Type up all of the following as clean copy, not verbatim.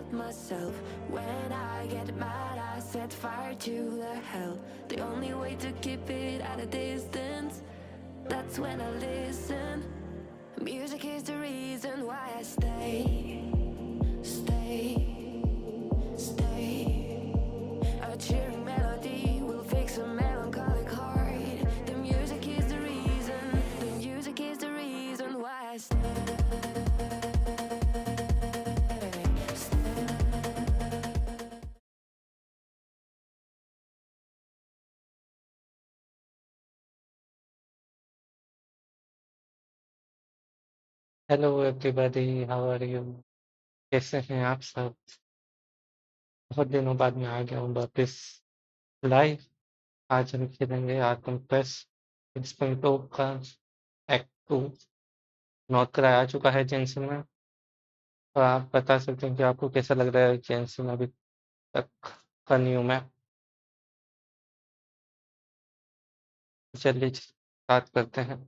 about myself. When I get mad, I set fire to the hell. The only way to keep it at a distance, that's when I listen. Music is the reason why I stay. A cheering melody will fix a melancholic heart. The music is the reason. The music is the reason why I stay. Hello everybody, how are you? कैसे हैं आप सब? बहुत दिनों बाद मैं आ गया हूँ वापस लाइव। आज हम खेलेंगे आर्कन क्वेस्ट एक्सपेंट का एक्ट 2। नॉर्थ कराया आ चुका है जेंसन में। तो आप बता सकते हैं कि आपको कैसा लग रहा है जेंसन अभी तक का न्यू मैप? चलिए स्टार्ट करते हैं।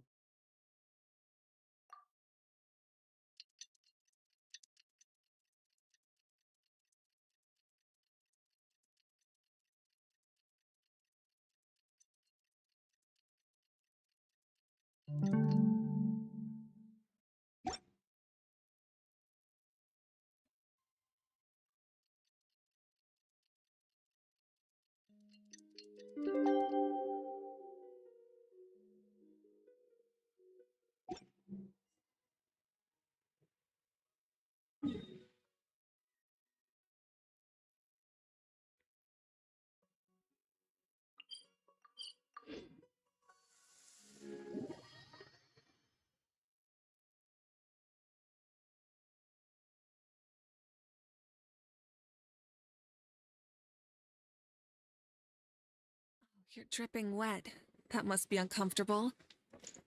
You're dripping wet. That must be uncomfortable.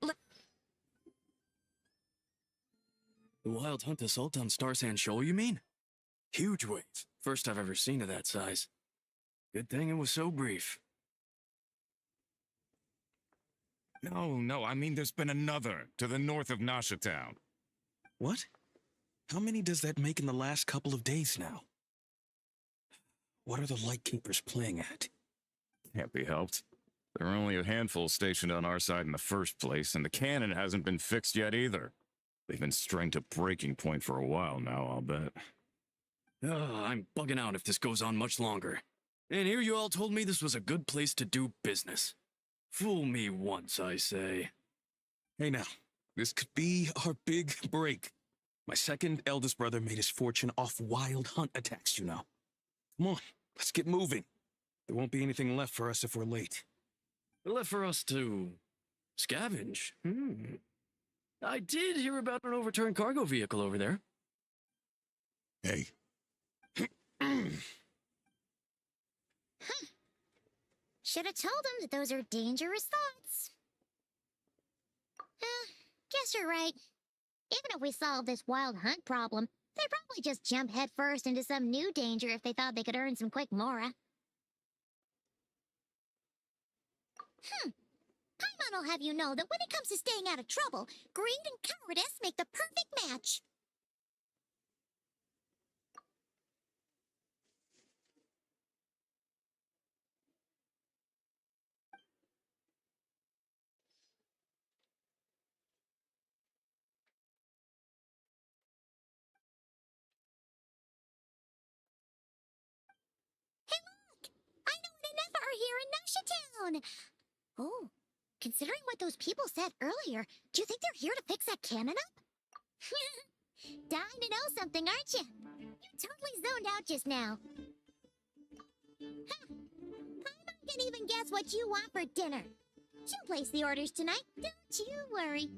The wild hunt assault on Star Sand Shoal, you mean? Huge waves. First I've ever seen of that size. Good thing it was so brief. No, I mean there's been another, to the north of Nasha Town. What? How many does that make in the last couple of days now? What are the Lightkeepers playing at? Can't be helped. There are only a handful stationed on our side in the first place, and the cannon hasn't been fixed yet either. They've been strained to breaking point for a while now, I'll bet. I'm bugging out if this goes on much longer. And here you all told me this was a good place to do business. Fool me once, I say. Hey now, this could be our big break. My second eldest brother made his fortune off wild hunt attacks, you know. Come on, let's get moving. There won't be anything left for us if we're late. Left for us to scavenge? I did hear about an overturned cargo vehicle over there. Hey. Should have told him that those are dangerous thoughts. Guess you're right. Even if we solve this wild hunt problem, they'd probably just jump headfirst into some new danger if they thought they could earn some quick mora. Paimon will have you know that when it comes to staying out of trouble, greed and cowardice make the perfect match. Hey look! I know an Nefa are here in Nasha Town! Oh, considering what those people said earlier, do you think they're here to fix that cannon up? Dying to know something, aren't you? You totally zoned out just now. Huh. Paimon can even guess what you want for dinner. She'll place the orders tonight, don't you worry.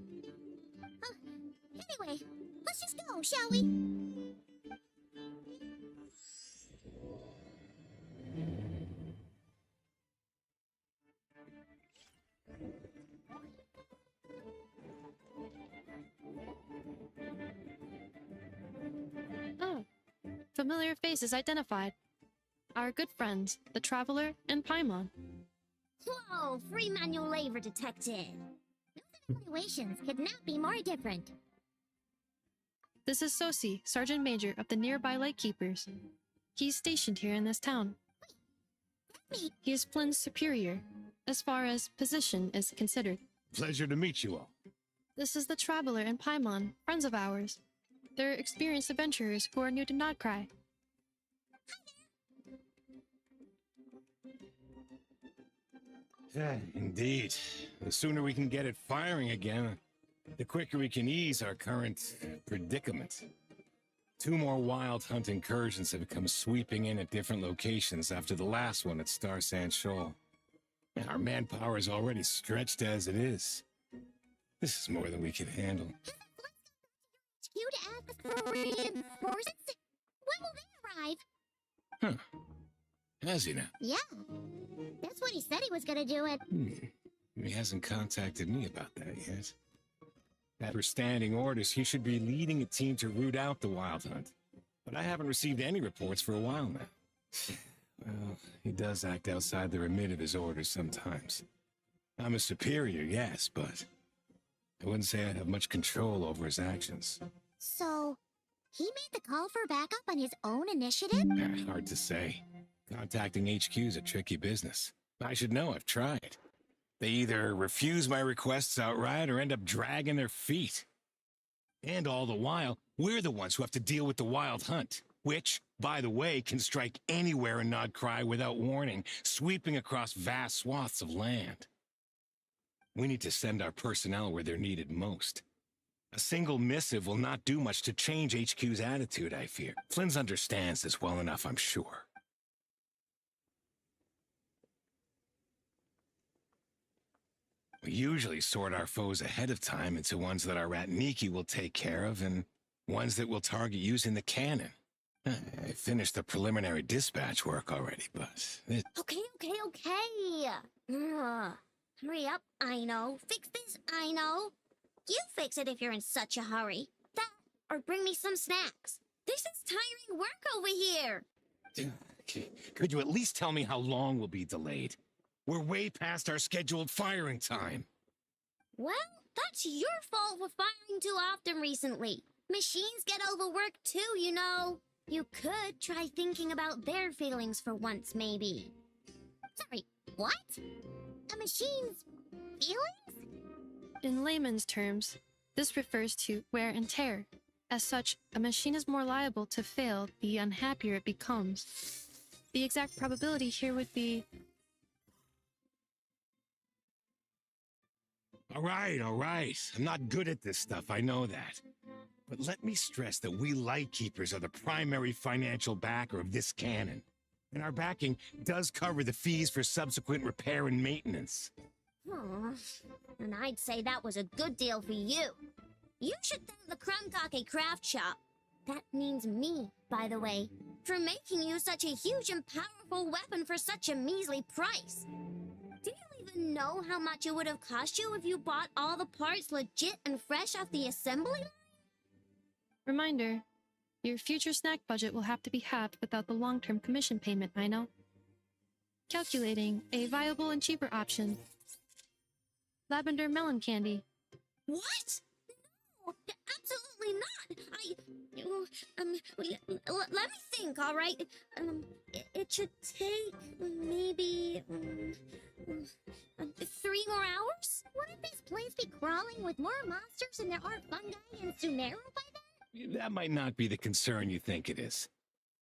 Anyway, let's just go, shall we? Oh, familiar faces identified. Our good friends, the Traveler and Paimon. Whoa, free manual labor detected. Those evaluations could not be more different. This is Sosi, Sergeant Major of the nearby Lightkeepers. He's stationed here in this town. He is Flynn's superior, as far as position is considered. Pleasure to meet you all. This is the Traveler and Paimon, friends of ours. They're experienced adventurers who are new to Nodcry. Yeah, indeed. The sooner we can get it firing again, the quicker we can ease our current predicament. 2 more wild hunt incursions have come sweeping in at different locations after the last one at Star Sand Shoal. And our manpower is already stretched as it is. This is more than we can handle. You to ask for reinforcements? When will they arrive? Huh. Has he now? Yeah. That's what he said he was gonna do it. He hasn't contacted me about that yet. After standing orders, he should be leading a team to root out the wild hunt. But I haven't received any reports for a while now. Well, he does act outside the remit of his orders sometimes. I'm a superior, yes, but I wouldn't say I have much control over his actions. So, he made the call for backup on his own initiative? Hard to say. Contacting HQ is a tricky business. I should know, I've tried. They either refuse my requests outright or end up dragging their feet. And all the while, we're the ones who have to deal with the wild hunt, which, by the way, can strike anywhere in Nodcry without warning, sweeping across vast swaths of land. We need to send our personnel where they're needed most. A single missive will not do much to change HQ's attitude, I fear. Flynn's understands this well enough, I'm sure. We usually sort our foes ahead of time into ones that our rat Niki will take care of and ones that we'll target using the cannon. I finished the preliminary dispatch work already, but it... Okay. Hurry up, I know. Fix this, I know. You fix it if you're in such a hurry. That, or bring me some snacks. This is tiring work over here. Okay. Could you at least tell me how long we'll be delayed? We're way past our scheduled firing time. Well, that's your fault for firing too often recently. Machines get overworked too, you know. You could try thinking about their feelings for once, maybe. Sorry, what? A machine's feelings? In layman's terms, this refers to wear and tear. As such, a machine is more liable to fail the unhappier it becomes. The exact probability here would be... All right. I'm not good at this stuff, I know that. But let me stress that we Lightkeepers are the primary financial backer of this cannon. And our backing does cover the fees for subsequent repair and maintenance. Aw, and I'd say that was a good deal for you. You should thank the Krumkake craft shop. That means me, by the way, for making you such a huge and powerful weapon for such a measly price. Do you even know how much it would have cost you if you bought all the parts legit and fresh off the assembly line? Reminder, your future snack budget will have to be halved without the long-term commission payment, I know. Calculating a viable and cheaper option. Lavender melon candy. What? No, absolutely not. Let me think, all right? It should take maybe 3 more hours? Wouldn't this place be crawling with more monsters than there are fungi in Sunero by then? That might not be the concern you think it is.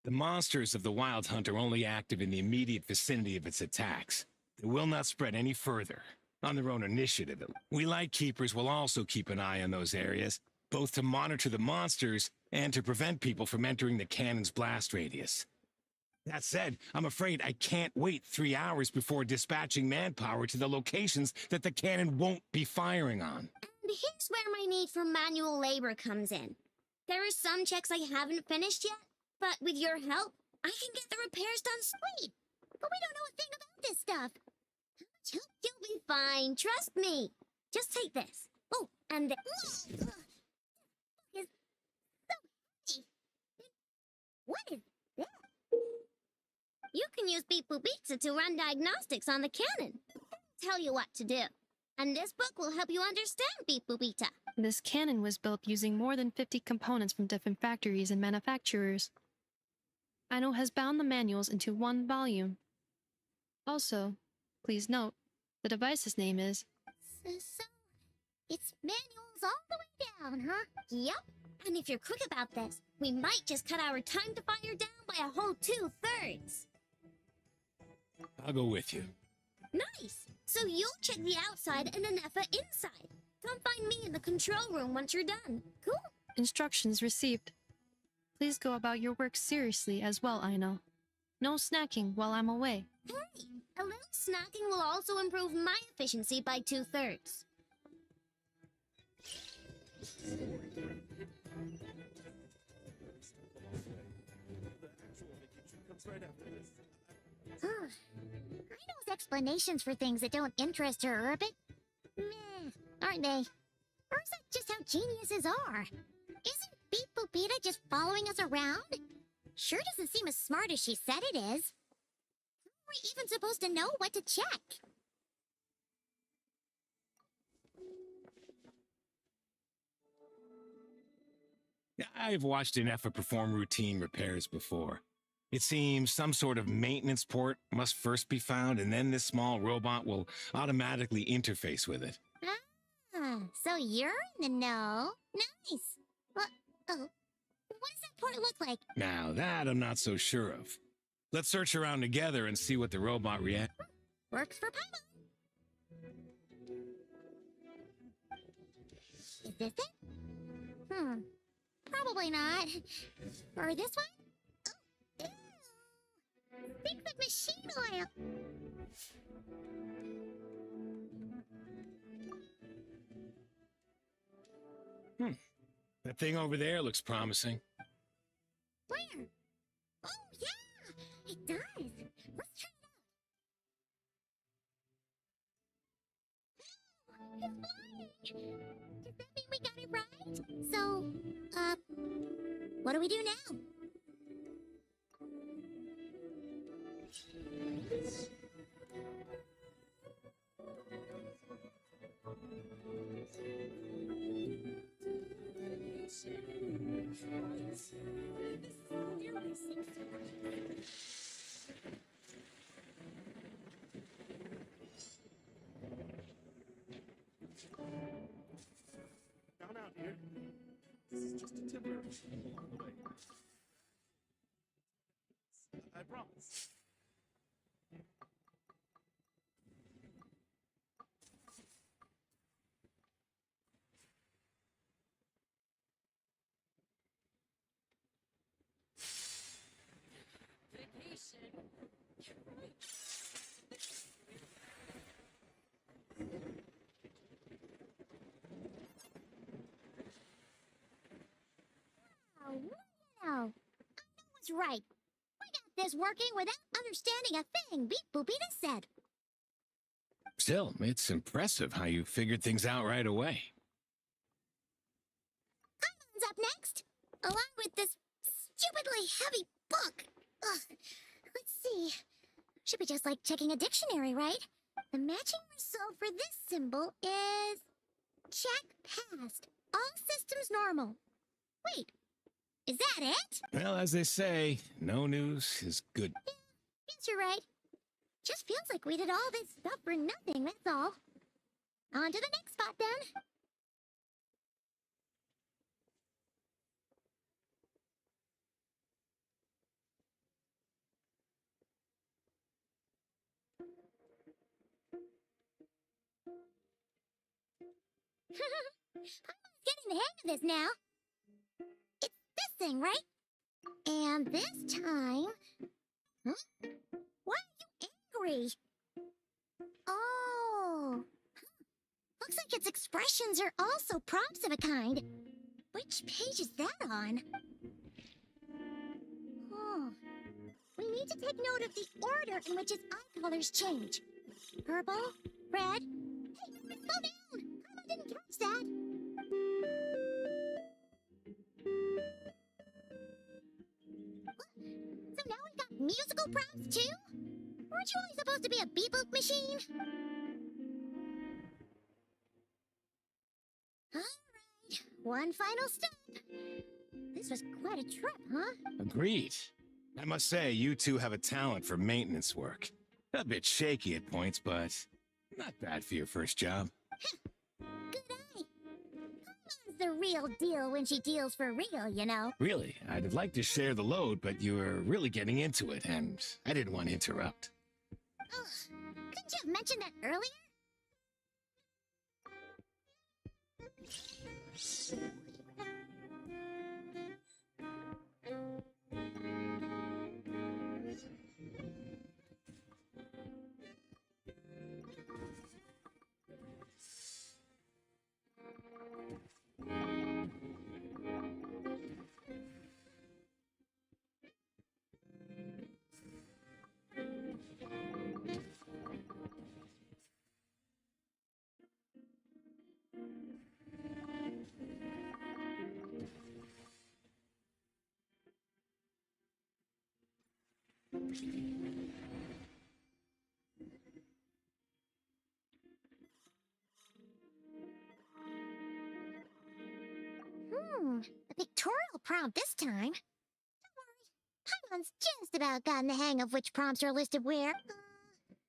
The monsters of the Wild Hunt are only active in the immediate vicinity of its attacks. They will not spread any further, on their own initiative. We Lightkeepers will also keep an eye on those areas, both to monitor the monsters and to prevent people from entering the cannon's blast radius. That said, I'm afraid I can't wait 3 hours before dispatching manpower to the locations that the cannon won't be firing on. And here's where my need for manual labor comes in. There are some checks I haven't finished yet, but with your help, I can get the repairs done sweet. But we don't know a thing about this stuff. You'll be fine, trust me. Just take this. Oh, and it's so heavy. What is that? You can use Beep Boop Pizza to run diagnostics on the cannon. Tell you what to do. And this book will help you understand Beep Boop Pizza. This cannon was built using more than 50 components from different factories and manufacturers. Aino has bound the manuals into one volume. Also, please note, the device's name is... So, it's manuals all the way down, huh? Yep. And if you're quick about this, we might just cut our time to fire down by a whole 2/3. I'll go with you. Nice! So you'll check the outside and Anefa inside. Come find me in the control room once you're done. Cool? Instructions received. Please go about your work seriously as well, Aino. No snacking while I'm away. Hey, a little snacking will also improve my efficiency by 2/3. Aino's explanations for things that don't interest her are a bit meh, aren't they? Or is that just how geniuses are? Isn't Beep Boopita just following us around? Sure doesn't seem as smart as she said it is. How are we even supposed to know what to check? I've watched Anefa perform routine repairs before. It seems some sort of maintenance port must first be found, and then this small robot will automatically interface with it. Ah, so you're in the know. Nice. What does that port look like? Now, that I'm not so sure of. Let's search around together and see what the robot reacts. Works for Paimon. Is this it? Probably not. Or this one? Oh, ew. Stinks like machine oil. That thing over there looks promising. Where? Oh, yeah! It does. Let's try it out. It's flying! Does that mean we got it right? So, what do we do now? Down out here. This is just a temporary along the way. I promise. Oh, I was right. We got this working without understanding a thing Beep Boopita said. Still, it's impressive how you figured things out right away. Paimon's up next, along with this stupidly heavy book. Ugh. Let's see. Should be just like checking a dictionary, right? The matching result for this symbol is... check passed. All systems normal. Wait, is that it? Well, as they say, no news is good. Yeah, guess you're right. Just feels like we did all this stuff for nothing, that's all. On to the next spot, then. I'm getting the hang of this now. It's this thing, right? And this time... Huh? Why are you angry? Oh. Looks like its expressions are also prompts of a kind. Which page is that on? Oh. We need to take note of the order in which its eye colors change. Purple, red... Hey, slow down! I didn't catch that. So now we've got musical prompts too? Weren't you only supposed to be a beep-boop machine? one final stop. This was quite a trip, huh? Agreed. I must say, you two have a talent for maintenance work. A bit shaky at points, but not bad for your first job. Good eye. Paimon's the real deal when she deals for real, you know. Really, I'd like to share the load, but you were really getting into it, and I didn't want to interrupt. Ugh, couldn't you have mentioned that earlier? A pictorial prompt this time. Don't worry, Paimon's just about gotten the hang of which prompts are listed where.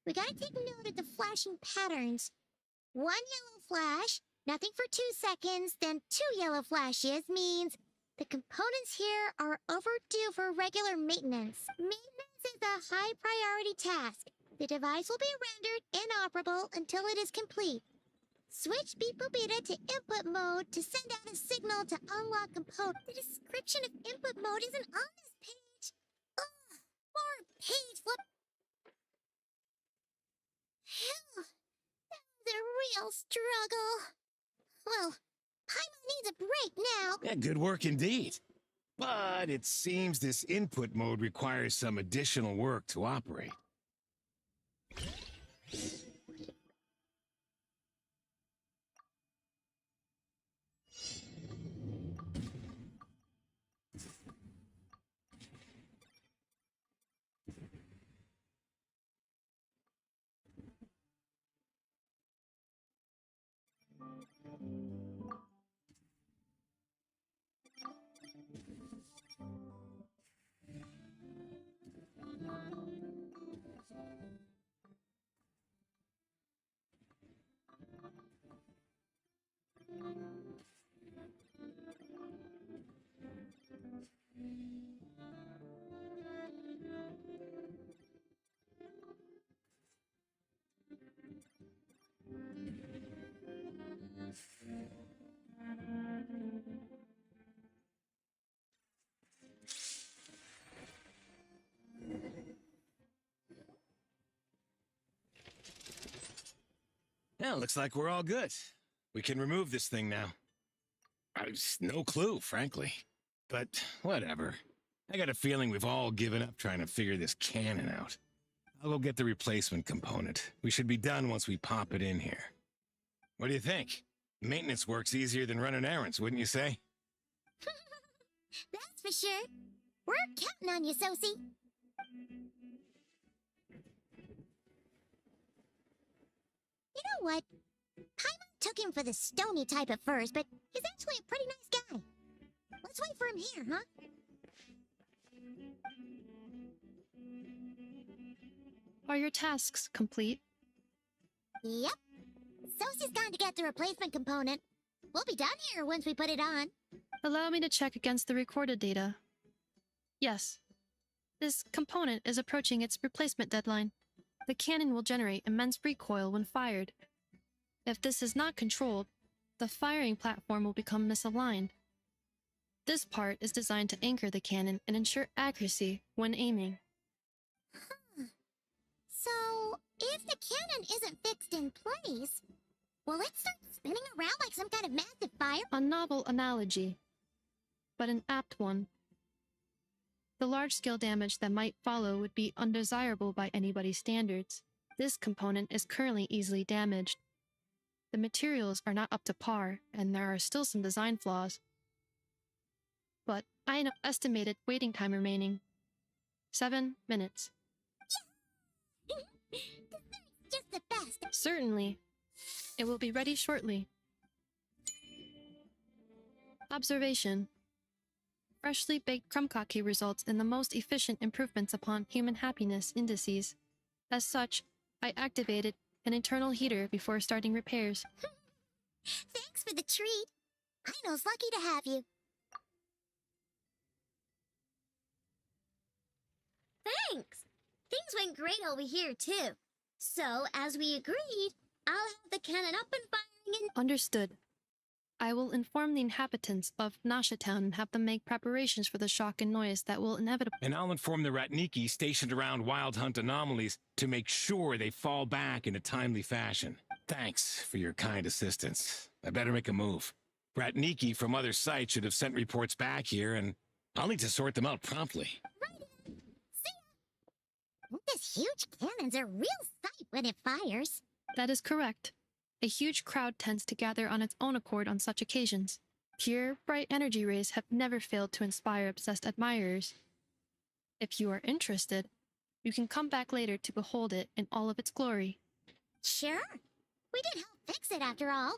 We gotta take note of the flashing patterns. 1 yellow flash, nothing for 2 seconds, then 2 yellow flashes means the components here are overdue for regular maintenance. Maintenance is a high priority task. The device will be rendered inoperable until it is complete. Switch Beep Boopita to input mode to send out a signal to unlock component. The description of input mode isn't on this page. Ugh, more page flip. Phew, that was a real struggle. Well, Paimon needs a break now. Yeah, good work indeed. But it seems this input mode requires some additional work to operate. Yeah, looks like we're all good. We can remove this thing now. I've no clue, frankly. But whatever. I got a feeling we've all given up trying to figure this cannon out. I'll go get the replacement component. We should be done once we pop it in here. What do you think? Maintenance work's easier than running errands, wouldn't you say? That's for sure. We're counting on you, Sosie. You know what? Paimon took him for the stony type at first, but he's actually a pretty nice guy. Let's wait for him here, huh? Are your tasks complete? Yep. Sosie's gone to get the replacement component. We'll be done here once we put it on. Allow me to check against the recorded data. Yes. This component is approaching its replacement deadline. The cannon will generate immense recoil when fired. If this is not controlled, the firing platform will become misaligned. This part is designed to anchor the cannon and ensure accuracy when aiming. Huh. So, if the cannon isn't fixed in place, will it start spinning around like some kind of massive fire? A novel analogy, but an apt one. The large-scale damage that might follow would be undesirable by anybody's standards. This component is currently easily damaged. The materials are not up to par, and there are still some design flaws. But I have estimated waiting time remaining. 7 minutes. This is just the best. Certainly. It will be ready shortly. Observation. Freshly baked krumkake results in the most efficient improvements upon human happiness indices. As such, I activated an internal heater before starting repairs. Thanks for the treat. Aino's lucky to have you. Thanks. Things went great over here, too. So, as we agreed, I'll have the cannon up and firing in... Understood. I will inform the inhabitants of Nasha Town and have them make preparations for the shock and noise that will inevitably... And I'll inform the Ratniki stationed around Wild Hunt anomalies to make sure they fall back in a timely fashion. Thanks for your kind assistance. I better make a move. Ratniki from other sites should have sent reports back here, and I'll need to sort them out promptly. Right in. See ya. This huge cannon's a real sight when it fires. That is correct. A huge crowd tends to gather on its own accord on such occasions. Pure, bright energy rays have never failed to inspire obsessed admirers. If you are interested, you can come back later to behold it in all of its glory. Sure. We did help fix it after all.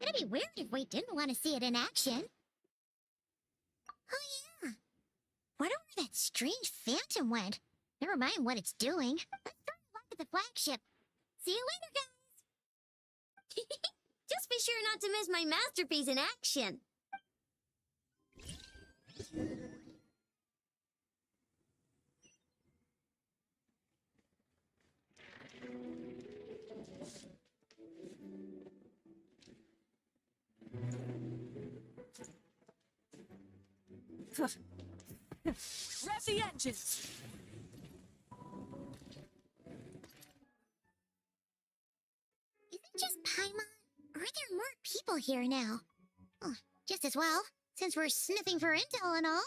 It'd be weird if we didn't want to see it in action. Oh yeah. Wonder where that strange phantom went. Never mind what it's doing. Let's throw a look at the flagship. See you later, guys. Just be sure not to miss my masterpiece in action. Rev the engines! Is it just Paimon? Or are there more people here now? Oh, just as well, since we're sniffing for intel and all.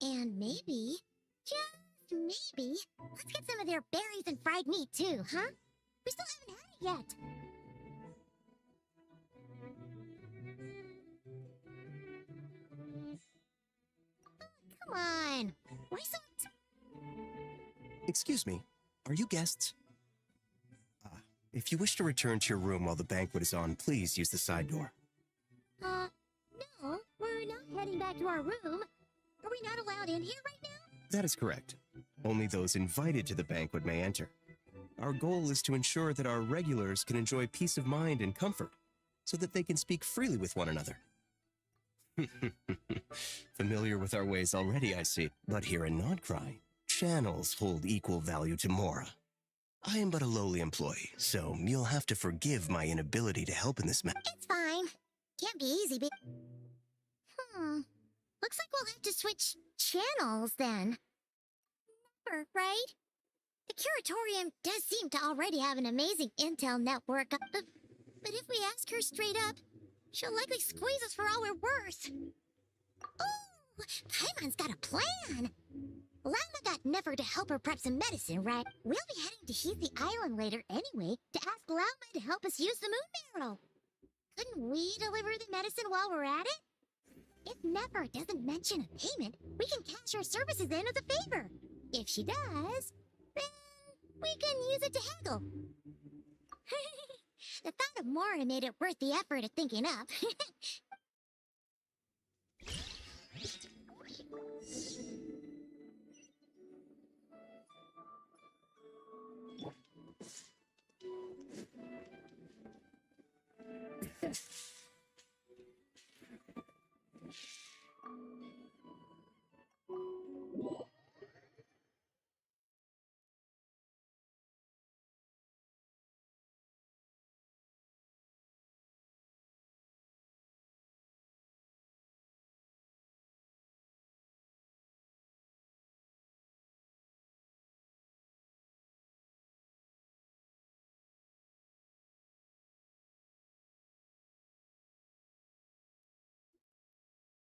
And maybe, just maybe, let's get some of their berries and fried meat too, huh? We still haven't had it yet. Come on. Why so... Excuse me, are you guests? If you wish to return to your room while the banquet is on, please use the side door. No, we're not heading back to our room. Are we not allowed in here right now? That is correct. Only those invited to the banquet may enter. Our goal is to ensure that our regulars can enjoy peace of mind and comfort, so that they can speak freely with one another. Familiar with our ways already, I see. But here in Nodcry, channels hold equal value to Mora. I am but a lowly employee, so you'll have to forgive my inability to help in this matter. It's fine. Can't be easy, but... Looks like we'll have to switch channels, then. Never, right? The Curatorium does seem to already have an amazing intel network, but if we ask her straight up, she'll likely squeeze us for all we're worth. Oh, Paimon's got a plan. Lama got Nefer to help her prep some medicine, right? We'll be heading to Heathy Island later anyway to ask Lama to help us use the moon barrel. Couldn't we deliver the medicine while we're at it? If Nefer doesn't mention a payment, we can cash our services in as a favor. If she does, then we can use it to haggle. The thought of Mora made it worth the effort of thinking up.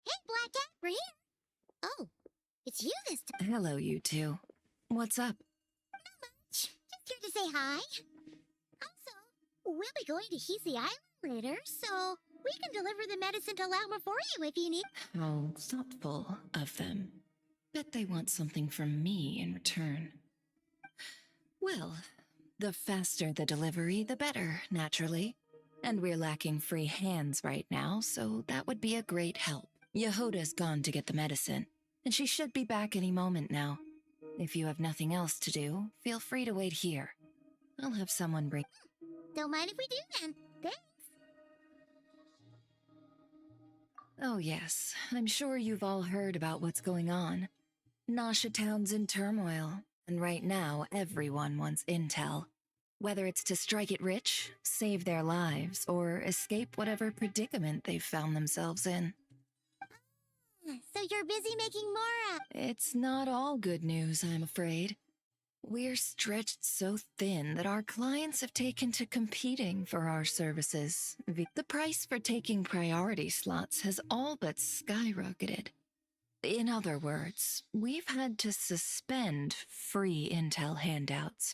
Hey, Black Cat, we're here. Oh, it's you this time. Hello, you two. What's up? Not much. Just here to say hi. Also, we'll be going to Heathy Island later, so we can deliver the medicine to Lauma for you if you need. How thoughtful of them. Bet they want something from me in return. Well, the faster the delivery, the better, naturally. And we're lacking free hands right now, so that would be a great help. Yehoda's gone to get the medicine, and she should be back any moment now. If you have nothing else to do, feel free to wait here. I'll have someone bring... Don't mind if we do then. Thanks. Oh yes, I'm sure you've all heard about what's going on. Nasha Town's in turmoil, and right now everyone wants intel. Whether it's to strike it rich, save their lives, or escape whatever predicament they've found themselves in. So you're busy making Mora. It's not all good news, I'm afraid. We're stretched so thin that our clients have taken to competing for our services. The price for taking priority slots has all but skyrocketed. In other words, we've had to suspend free intel handouts.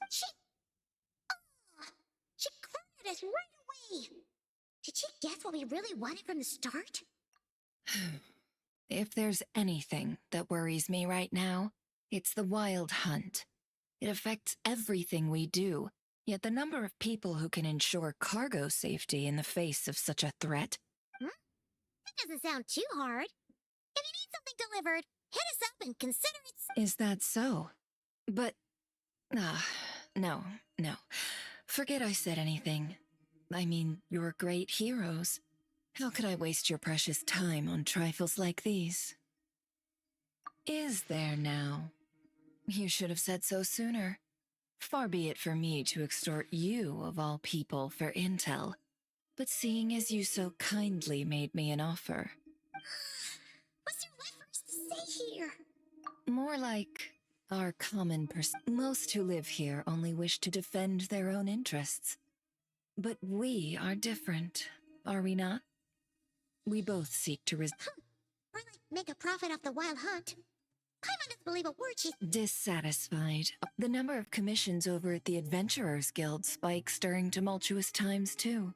She cornered us right away. Did she guess what we really wanted from the start? If there's anything that worries me right now, it's the wild hunt. It affects everything we do, yet the number of people who can ensure cargo safety in the face of such a threat. That doesn't sound too hard. If you need something delivered, hit us up and consider it. Is that so? But... no. Forget I said anything. I mean, you're great heroes. How could I waste your precious time on trifles like these? Is there now? You should have said so sooner. Far be it for me to extort you, of all people, for intel. But seeing as you so kindly made me an offer... What's there left for us to say here? More like our common Most who live here only wish to defend their own interests. But we are different, are we not? We both seek to Or like make a profit off the wild hunt. Paimon doesn't believe a word she's... Dissatisfied. The number of commissions over at the Adventurers Guild spikes during tumultuous times, too.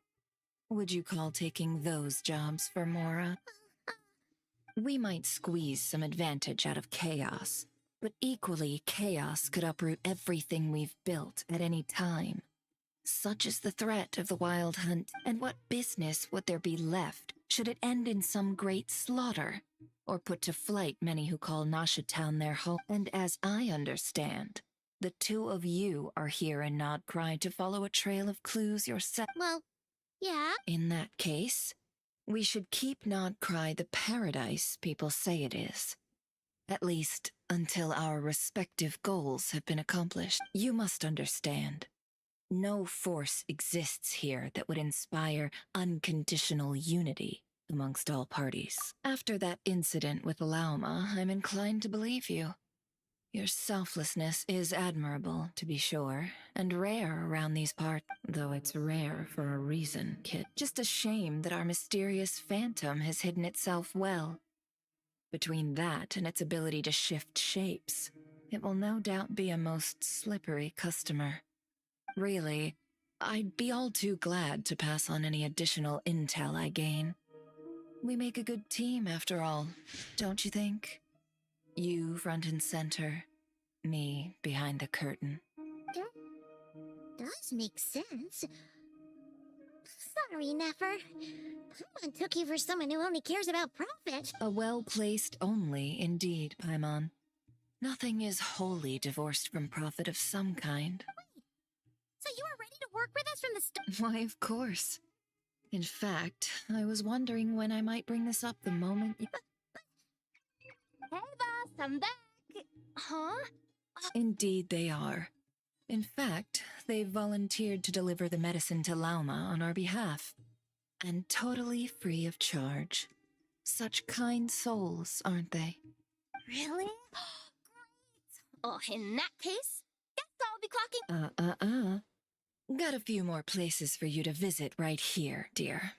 Would you call taking those jobs for Mora? We might squeeze some advantage out of chaos, but equally, chaos could uproot everything we've built at any time. Such is the threat of the wild hunt, and what business would there be left should it end in some great slaughter, or put to flight many who call Nasha Town their home? And as I understand, the two of you are here in Nodcry to follow a trail of clues yourself. Well, yeah. In that case, we should keep Nodcry the paradise people say it is. At least, until our respective goals have been accomplished. You must understand. No force exists here that would inspire unconditional unity amongst all parties. After that incident with Lauma, I'm inclined to believe you. Your selflessness is admirable, to be sure, and rare around these parts. Though it's rare for a reason, Kit. Just a shame that our mysterious phantom has hidden itself well. Between that and its ability to shift shapes, it will no doubt be a most slippery customer. Really, I'd be all too glad to pass on any additional intel I gain. We make a good team, after all, don't you think? You front and center, me behind the curtain. Does make sense. Sorry, Nefer. Paimon took you for someone who only cares about profit. A well-placed only, indeed, Paimon. Nothing is wholly divorced from profit of some kind. So you were ready to work with us from the start? Why, of course. In fact, I was wondering when I might bring this up the moment you... Hey, boss, I'm back. Huh? Indeed they are. In fact, they've volunteered to deliver the medicine to Lauma on our behalf. And totally free of charge. Such kind souls, aren't they? Really? Great! Oh, in that case, guess I'll be clocking... Got a few more places for you to visit right here, dear.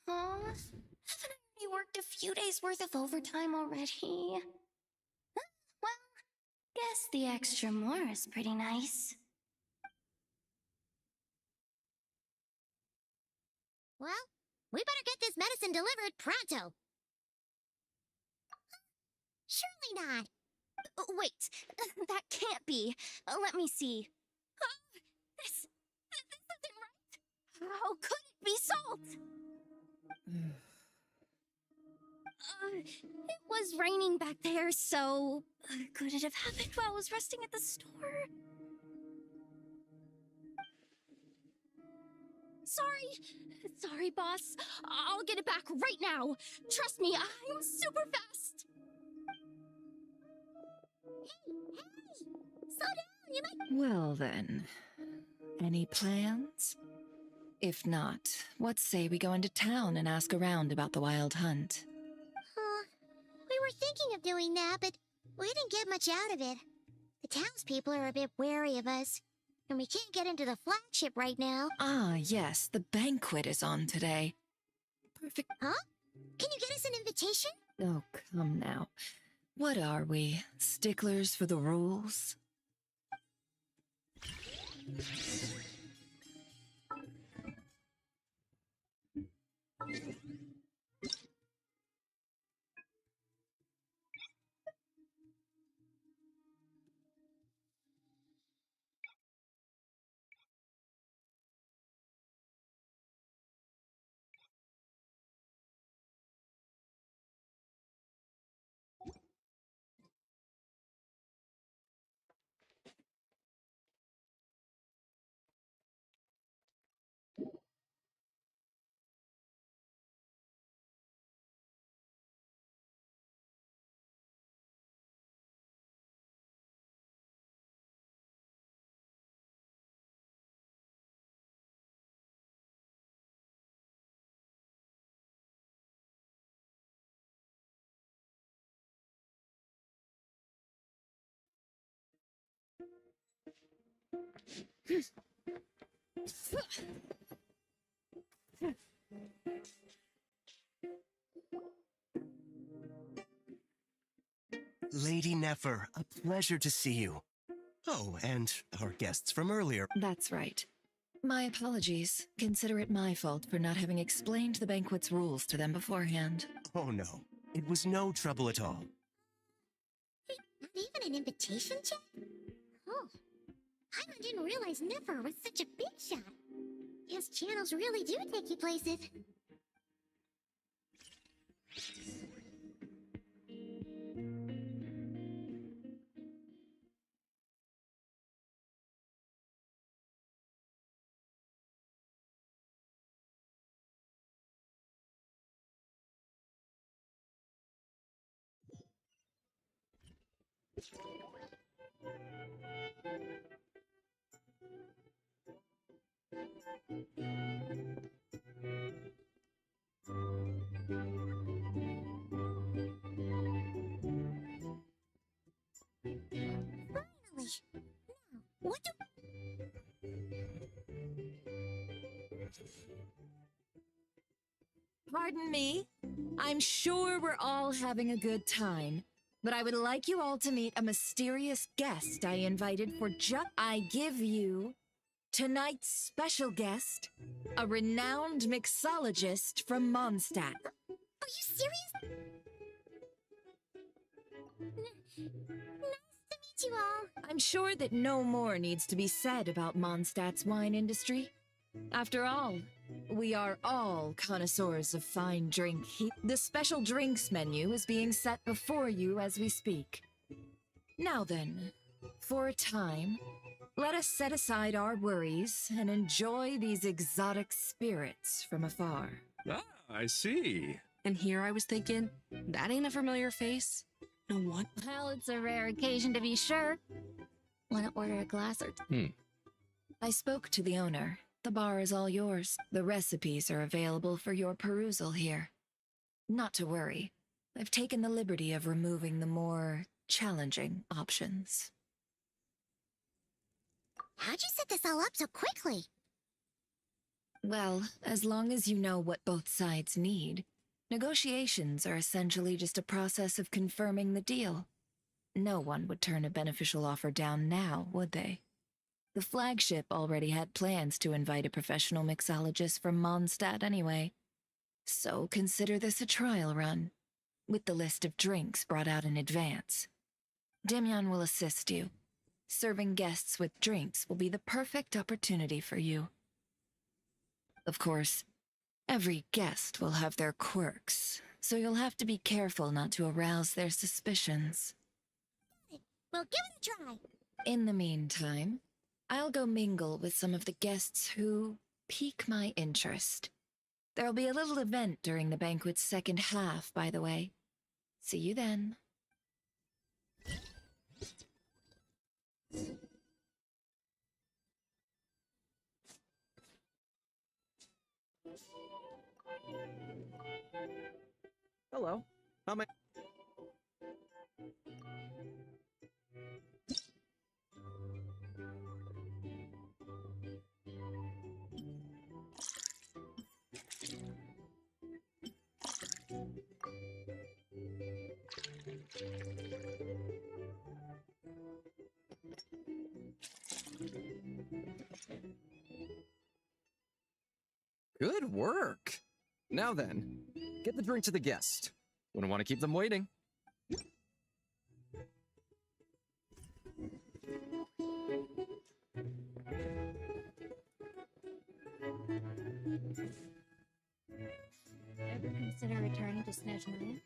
Aw, haven't I already worked a few days' worth of overtime already? Huh? Well, guess the extra more is pretty nice. Well, we better get this medicine delivered pronto. Surely not. Wait, that can't be. Let me see. This isn't right. How could it be salt! It was raining back there, so could it have happened while I was resting at the store? Sorry, boss. I'll get it back right now. Trust me, I'm super fast. Hey! Slow down, you might... Well then, any plans? If not, what say we go into town and ask around about the wild hunt? We were thinking of doing that, but we didn't get much out of it. The townspeople are a bit wary of us, and we can't get into the flagship right now. Ah, yes, the banquet is on today. Perfect. Huh? Can you get us an invitation? Oh, come now. What are we, sticklers for the rules? Lady Nefer, a pleasure to see you. Oh, and our guests from earlier. That's right. My apologies. Consider it my fault for not having explained the banquet's rules to them beforehand. Oh no, it was no trouble at all. Not even an invitation check? Oh, I didn't realize Nefer was such a big shot. Yes, channels really do take you places. Finally! Now, what do... Pardon me? I'm sure we're all having a good time, but I would like you all to meet a mysterious guest I invited for I give you tonight's special guest, a renowned mixologist from Mondstadt. Are you serious? Nice to meet you all. I'm sure that no more needs to be said about Mondstadt's wine industry. After all, we are all connoisseurs of fine drink. The special drinks menu is being set before you as we speak. Now then, for a time, let us set aside our worries and enjoy these exotic spirits from afar. Ah, I see. And here I was thinking, that ain't a familiar face. No one. Well, it's a rare occasion to be sure. Want to order a glass or two? I spoke to the owner. The bar is all yours. The recipes are available for your perusal here. Not to worry. I've taken the liberty of removing the more challenging options. How'd you set this all up so quickly? Well, as long as you know what both sides need, negotiations are essentially just a process of confirming the deal. No one would turn a beneficial offer down now, would they? The flagship already had plans to invite a professional mixologist from Mondstadt anyway. So consider this a trial run, with the list of drinks brought out in advance. Demyan will assist you. Serving guests with drinks will be the perfect opportunity for you. Of course, Every guest will have their quirks, so you'll have to be careful not to arouse their suspicions. We'll give it a try. In the meantime, I'll go mingle with some of the guests who pique my interest. There'll be a little event during the banquet's second half, by the way. See you then. Hello. How may... Good work. Now then, get the drink to the guest. Wouldn't want to keep them waiting. Ever consider returning to Snezhnaya?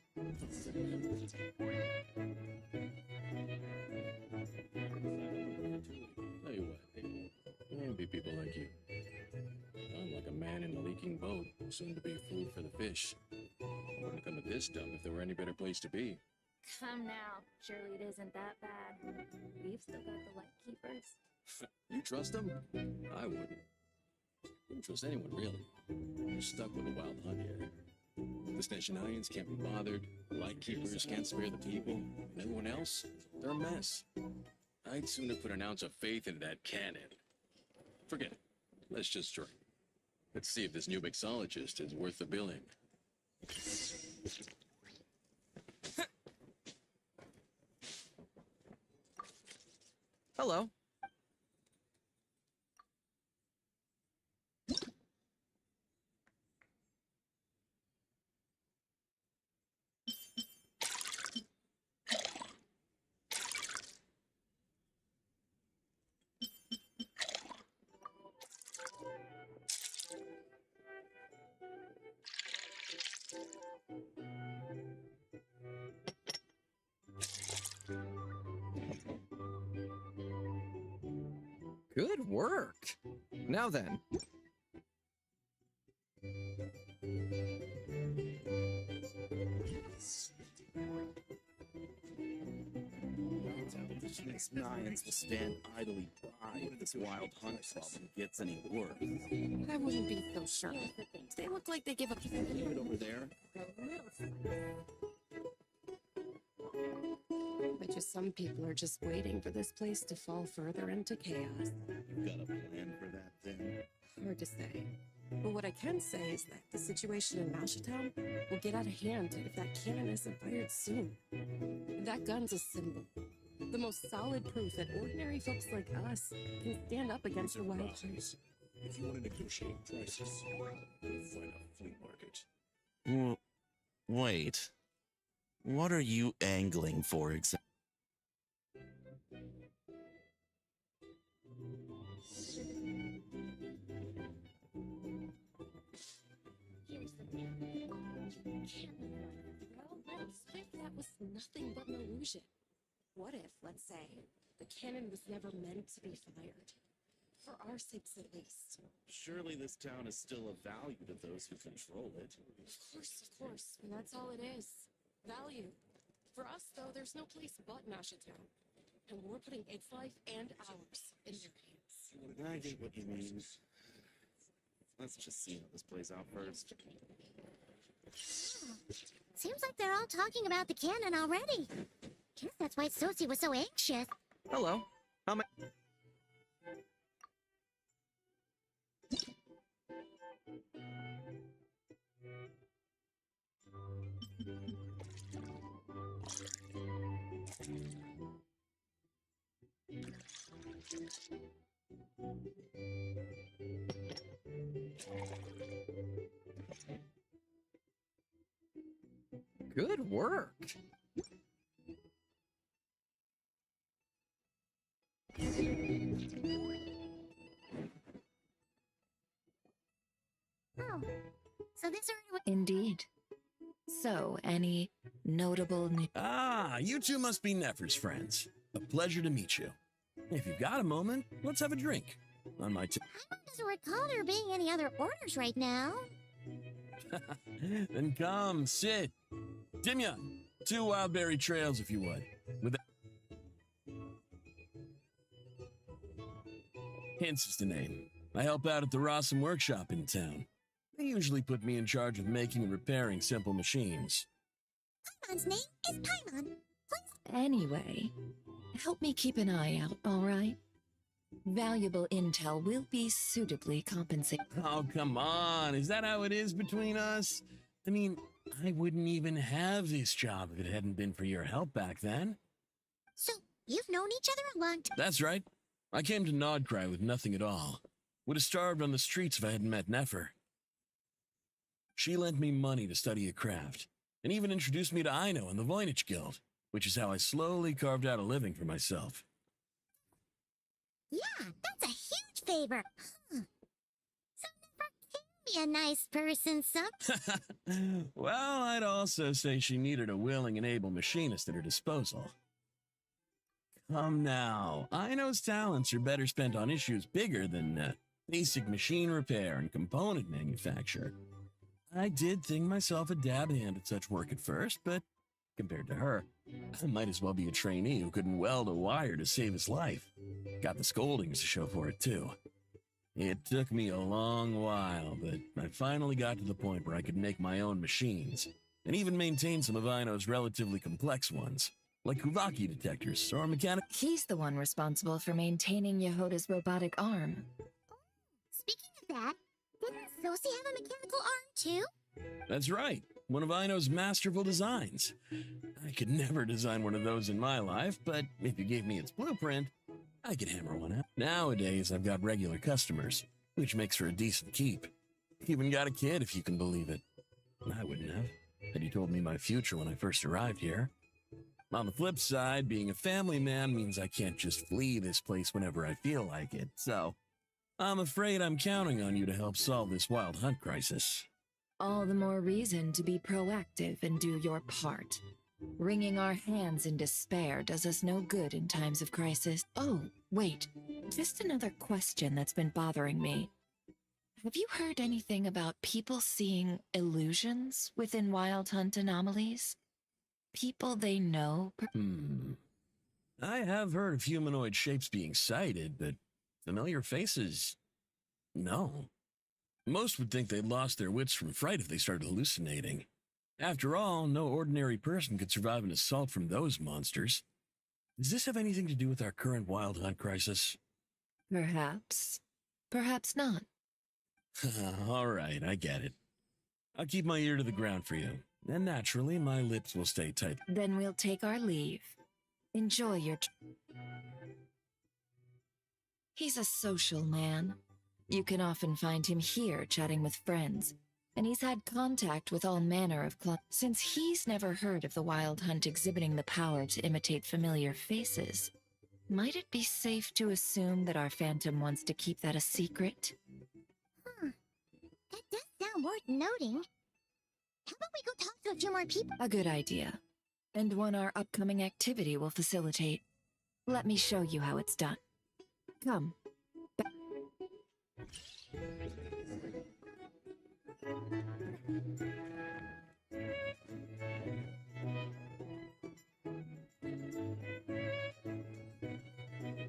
Tell you what, there won't be people like you. I'm like a man in a leaking boat, soon to be food for the fish. I wouldn't come to this dump if there were any better place to be. Come now. Surely it isn't that bad. We've still got the light keepers. You trust them? I wouldn't. Wouldn't trust anyone, really. You're stuck with a wild hunt here. The Snezhnayans can't be bothered, the Lightkeepers can't spare the people, and everyone else, they're a mess. I'd sooner put an ounce of faith into that cannon. Forget it. Let's just drink. Let's see if this new mixologist is worth the billing. Hello. Good work. Now then. The Snezhnayans will stand idly by if this wild hunt problem gets any worse. I wouldn't be so sure. They look like they give up. Leave it over there. Bet you some people are just waiting for this place to fall further into chaos. You got a plan for that then? Hard to say. But what I can say is that the situation in Mashatown will get out of hand if that cannon isn't fired soon. That gun's a symbol. The most solid proof that ordinary folks like us can stand up against the wild hunt. If you want to negotiate prices, you'll find a flea market. Wait. What are you angling for exactly? Here's the thing. Well, let's think that was nothing but an illusion. What if, let's say, the cannon was never meant to be fired? For our sakes, at least. Surely this town is still of value to those who control it. Of course. And that's all it is. Value. For us, though, there's no place but Mashatown. And we're putting its life and ours in their hands. I get what you mean. Let's just see how this plays out first. Seems like they're all talking about the cannon already. Guess that's why Sosie was so anxious. Hello. How may... Good work. Oh, So this sort of... Indeed. So, any notable Ah, you two must be Nefer's friends. A pleasure to meet you. If you've got a moment, let's have a drink. On my I don't recall there being any other orders right now. Then come, sit. Dimya, 2 wildberry trails if you would. With that... Hints is the name. I help out at the Rossum workshop in town. They usually put me in charge of making and repairing simple machines. Paimon's name is Paimon. Anyway, help me keep an eye out, all right? Valuable intel will be suitably compensated. Oh, come on. Is that how it is between us? I mean, I wouldn't even have this job if it hadn't been for your help back then. So, you've known each other a long time? That's right. I came to Nodcry with nothing at all. Would have starved on the streets if I hadn't met Nefer. She lent me money to study a craft, and even introduced me to Aino and the Voynich Guild, which is how I slowly carved out a living for myself. Yeah, that's a huge favor. Huh. So Nefer can be a nice person, some. Well, I'd also say she needed a willing and able machinist at her disposal. Come now, Aino's talents are better spent on issues bigger than basic machine repair and component manufacture. I did think myself a dab hand at such work at first, but compared to her, I might as well be a trainee who couldn't weld a wire to save his life. Got the scoldings to show for it, too. It took me a long while, but I finally got to the point where I could make my own machines, and even maintain some of Aino's relatively complex ones, like Kuvaki detectors or mechanic... He's the one responsible for maintaining Yehoda's robotic arm. Speaking of that, didn't Sosi have a mechanical arm, too? That's right. One of Aino's masterful designs. I could never design one of those in my life, but if you gave me its blueprint, I could hammer one out. Nowadays, I've got regular customers, which makes for a decent keep. Even got a kid, if you can believe it. I wouldn't have, had you told me my future when I first arrived here. On the flip side, being a family man means I can't just flee this place whenever I feel like it, so I'm afraid I'm counting on you to help solve this wild hunt crisis. All the more reason to be proactive and do your part. Wringing our hands in despair does us no good in times of crisis. Oh, wait. Just another question that's been bothering me. Have you heard anything about people seeing illusions within Wild Hunt anomalies? People they know? I have heard of humanoid shapes being sighted, but familiar faces? No. Most would think they'd lost their wits from fright if they started hallucinating. After all, no ordinary person could survive an assault from those monsters. Does this have anything to do with our current Wild Hunt crisis? Perhaps. Perhaps not. All right, I get it. I'll keep my ear to the ground for you, and naturally, my lips will stay tight. Then we'll take our leave. Enjoy your... He's a social man. You can often find him here chatting with friends, and he's had contact with all manner of Since he's never heard of the Wild Hunt exhibiting the power to imitate familiar faces, might it be safe to assume that our Phantom wants to keep that a secret? That does sound worth noting. How about we go talk to a few more people? A good idea, and one our upcoming activity will facilitate. Let me show you how it's done. Come.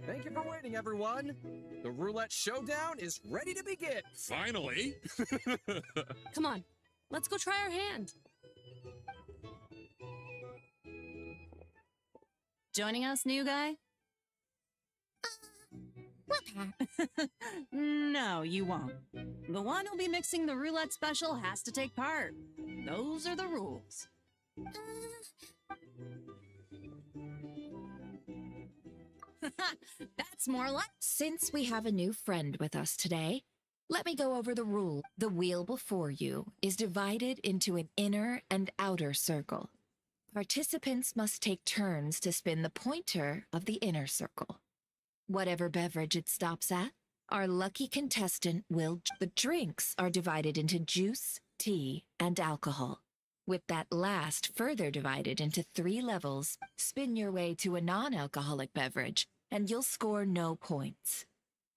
Thank you for waiting, everyone. The roulette showdown is ready to begin. Finally. Come on, let's go try our hand. Joining us, new guy? No, you won't. The one who'll be mixing the roulette special has to take part. Those are the rules. That's more like... Since we have a new friend with us today, let me go over the rule. The wheel before you is divided into an inner and outer circle. Participants must take turns to spin the pointer of the inner circle. Whatever beverage it stops at, our lucky contestant will... The drinks are divided into juice, tea, and alcohol. With that last further divided into 3 levels, spin your way to a non-alcoholic beverage, and you'll score no points.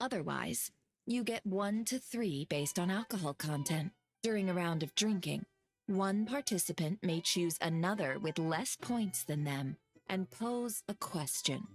Otherwise, you get 1 to 3 based on alcohol content. During a round of drinking, one participant may choose another with less points than them and pose a question,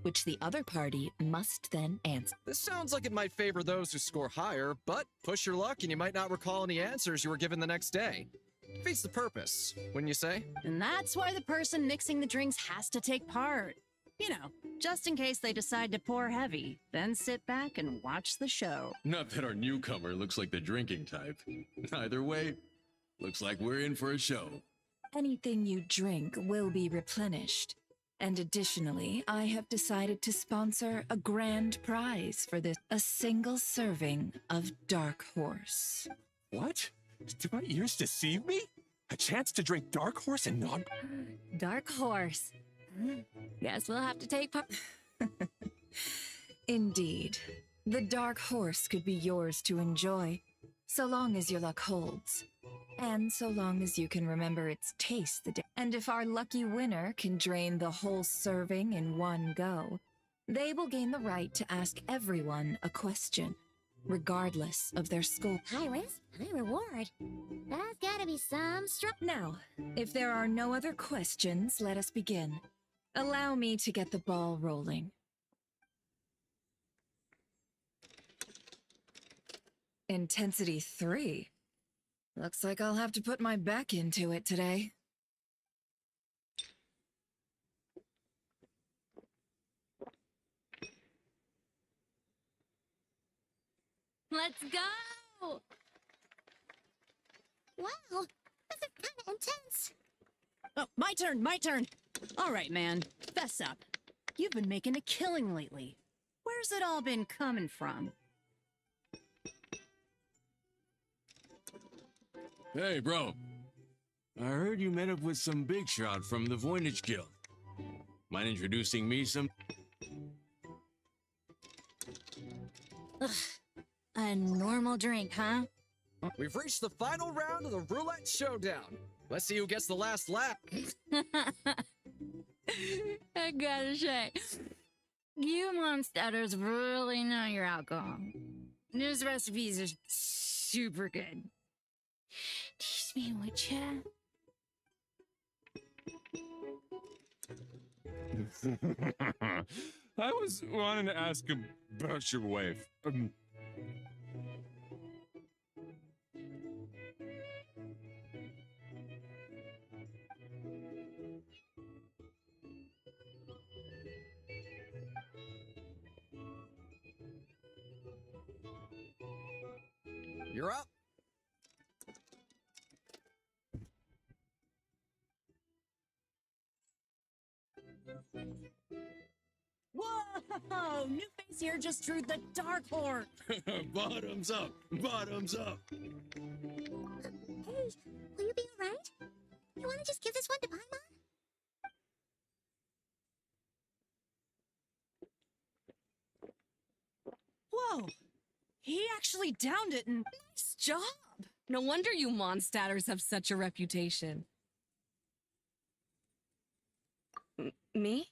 which the other party must then answer. This sounds like it might favor those who score higher, but push your luck and you might not recall any answers you were given the next day. Defeats the purpose, wouldn't you say? And that's why the person mixing the drinks has to take part. You know, just in case they decide to pour heavy, then sit back and watch the show. Not that our newcomer looks like the drinking type. Either way, looks like we're in for a show. Anything you drink will be replenished. And additionally, I have decided to sponsor a grand prize for this, a single serving of Dark Horse. What? Do my ears deceive me? A chance to drink Dark Horse and not... Dark Horse. Guess we'll have to take part. Indeed. The Dark Horse could be yours to enjoy, so long as your luck holds. And so long as you can remember its taste the day. And if our lucky winner can drain the whole serving in one go, they will gain the right to ask everyone a question, regardless of their score. High risk, high reward. That's gotta be some Now, if there are no other questions, let us begin. Allow me to get the ball rolling. Intensity 3. Looks like I'll have to put my back into it today. Let's go! Wow, this is kind of intense. Oh, my turn. All right, man, fess up. You've been making a killing lately. Where's it all been coming from? Hey, bro. I heard you met up with some big shot from the Voynich Guild. Mind introducing me some... Ugh, a normal drink, huh? We've reached the final round of the Roulette Showdown. Let's see who gets the last lap. I gotta say, you monsters really know your alcohol. This recipes are super good. Teach me, would ya? I was wanting to ask about your wife. You're up. Whoa! New face here just drew the Dark Horse. Bottoms up! Bottoms up! Hey, will you be alright? You wanna just give this one to Paimon? Whoa! He actually downed it and... Nice job! No wonder you Mondstadters have such a reputation. Me?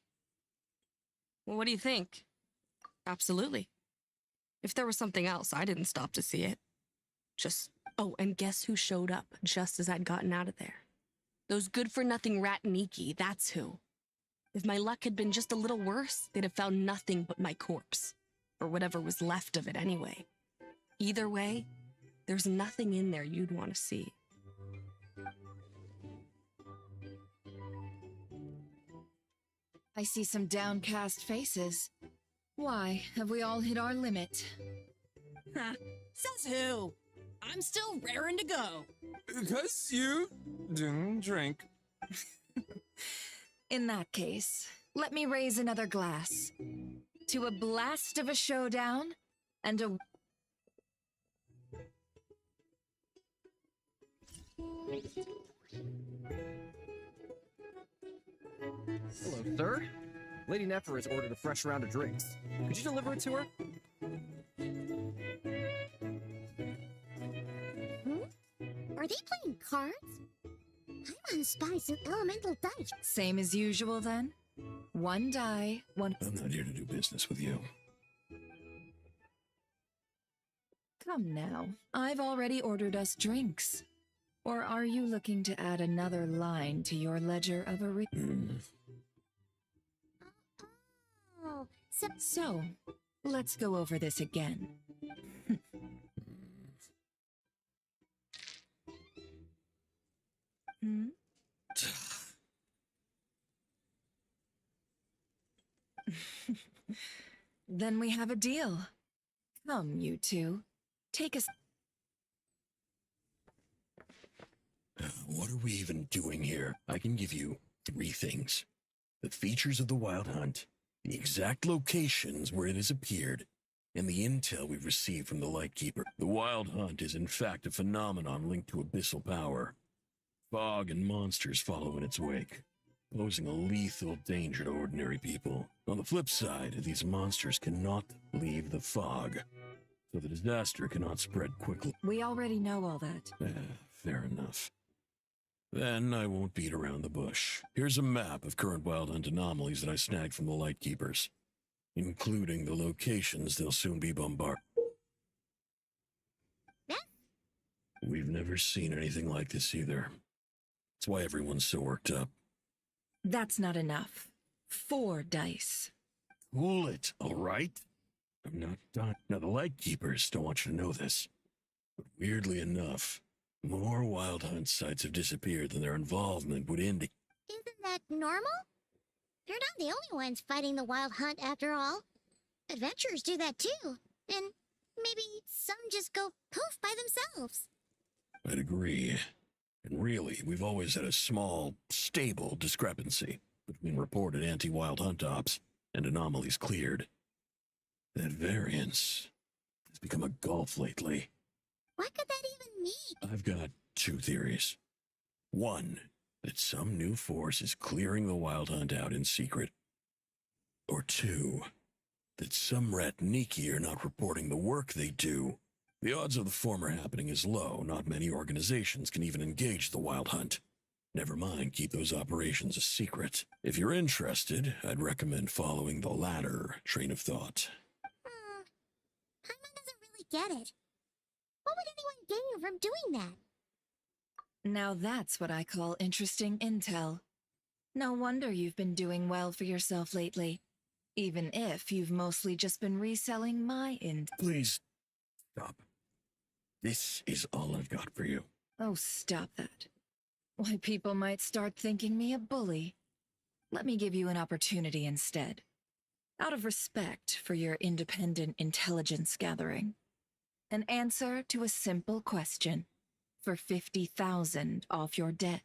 Well, what do you think? Absolutely. If there was something else, I didn't stop to see it. Oh, and guess who showed up just as I'd gotten out of there? Those good-for-nothing rat Niki, that's who. If my luck had been just a little worse, they'd have found nothing but my corpse. Or whatever was left of it anyway. Either way, there's nothing in there you'd want to see. I see some downcast faces. Why, have we all hit our limit? Huh, says who? I'm still raring to go. Because you didn't drink. In that case, let me raise another glass. To a blast of a showdown, and a... Hello, sir. Lady Nefer has ordered a fresh round of drinks. Could you deliver it to her? are they playing cards? I'm on Spy some elemental dice. Same as usual then? One die, one. I'm not here to do business with you. Come now. I've already ordered us drinks. Or are you looking to add another line to your ledger of a Oh, So, let's go over this again. Hmm? Then we have a deal. Come, you two. Take us. What are we even doing here? I can give you 3 things. The features of the Wild Hunt, the exact locations where it has appeared, and the intel we've received from the Lightkeeper. The Wild Hunt is in fact a phenomenon linked to abyssal power. Fog and monsters follow in its wake, posing a lethal danger to ordinary people. On the flip side, these monsters cannot leave the fog, so the disaster cannot spread quickly. We already know all that. Fair enough. Then I won't beat around the bush. Here's a map of current Wild Hunt anomalies that I snagged from the Lightkeepers, including the locations they'll soon be bombarded. We've never seen anything like this either. That's why everyone's so worked up. That's not enough. 4 dice. Cool it, all right? I'm not done. Now, the Lightkeepers don't want you to know this, but weirdly enough, more Wild Hunt sites have disappeared than their involvement would indicate. Isn't that normal? They're not the only ones fighting the Wild Hunt after all. Adventurers do that too. And maybe some just go poof by themselves. I'd agree. And really, we've always had a small, stable discrepancy between reported anti-Wild Hunt ops and anomalies cleared. That variance has become a gulf lately. What could that even mean? I've got 2 theories. One, that some new force is clearing the Wild Hunt out in secret. Or 2, that some Ratniki are not reporting the work they do. The odds of the former happening is low. Not many organizations can even engage the Wild Hunt. Never mind, keep those operations a secret. If you're interested, I'd recommend following the latter train of thought. Paimon doesn't really get it. What would anyone gain from doing that? Now that's what I call interesting intel. No wonder you've been doing well for yourself lately. Even if you've mostly just been reselling my intel. Please, stop. This is all I've got for you. Oh, stop that. Why, people might start thinking me a bully. Let me give you an opportunity instead. Out of respect for your independent intelligence gathering. An answer to a simple question for 50,000 off your debt.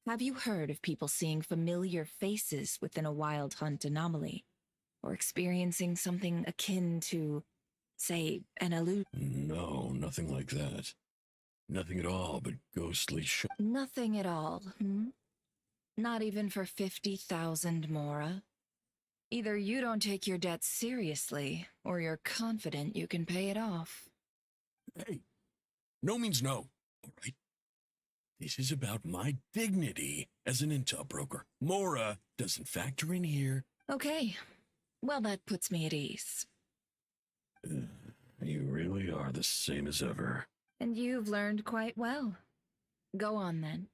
Have you heard of people seeing familiar faces within a Wild Hunt anomaly? Or experiencing something akin to, say, an illusion? No, nothing like that. Nothing at all but ghostly Nothing at all, Not even for 50,000 Mora? Either you don't take your debt seriously, or you're confident you can pay it off. Hey, no means no, all right? This is about my dignity as an intel broker. Mora doesn't factor in here. Okay, well that puts me at ease. You really are the same as ever. And you've learned quite well. Go on then.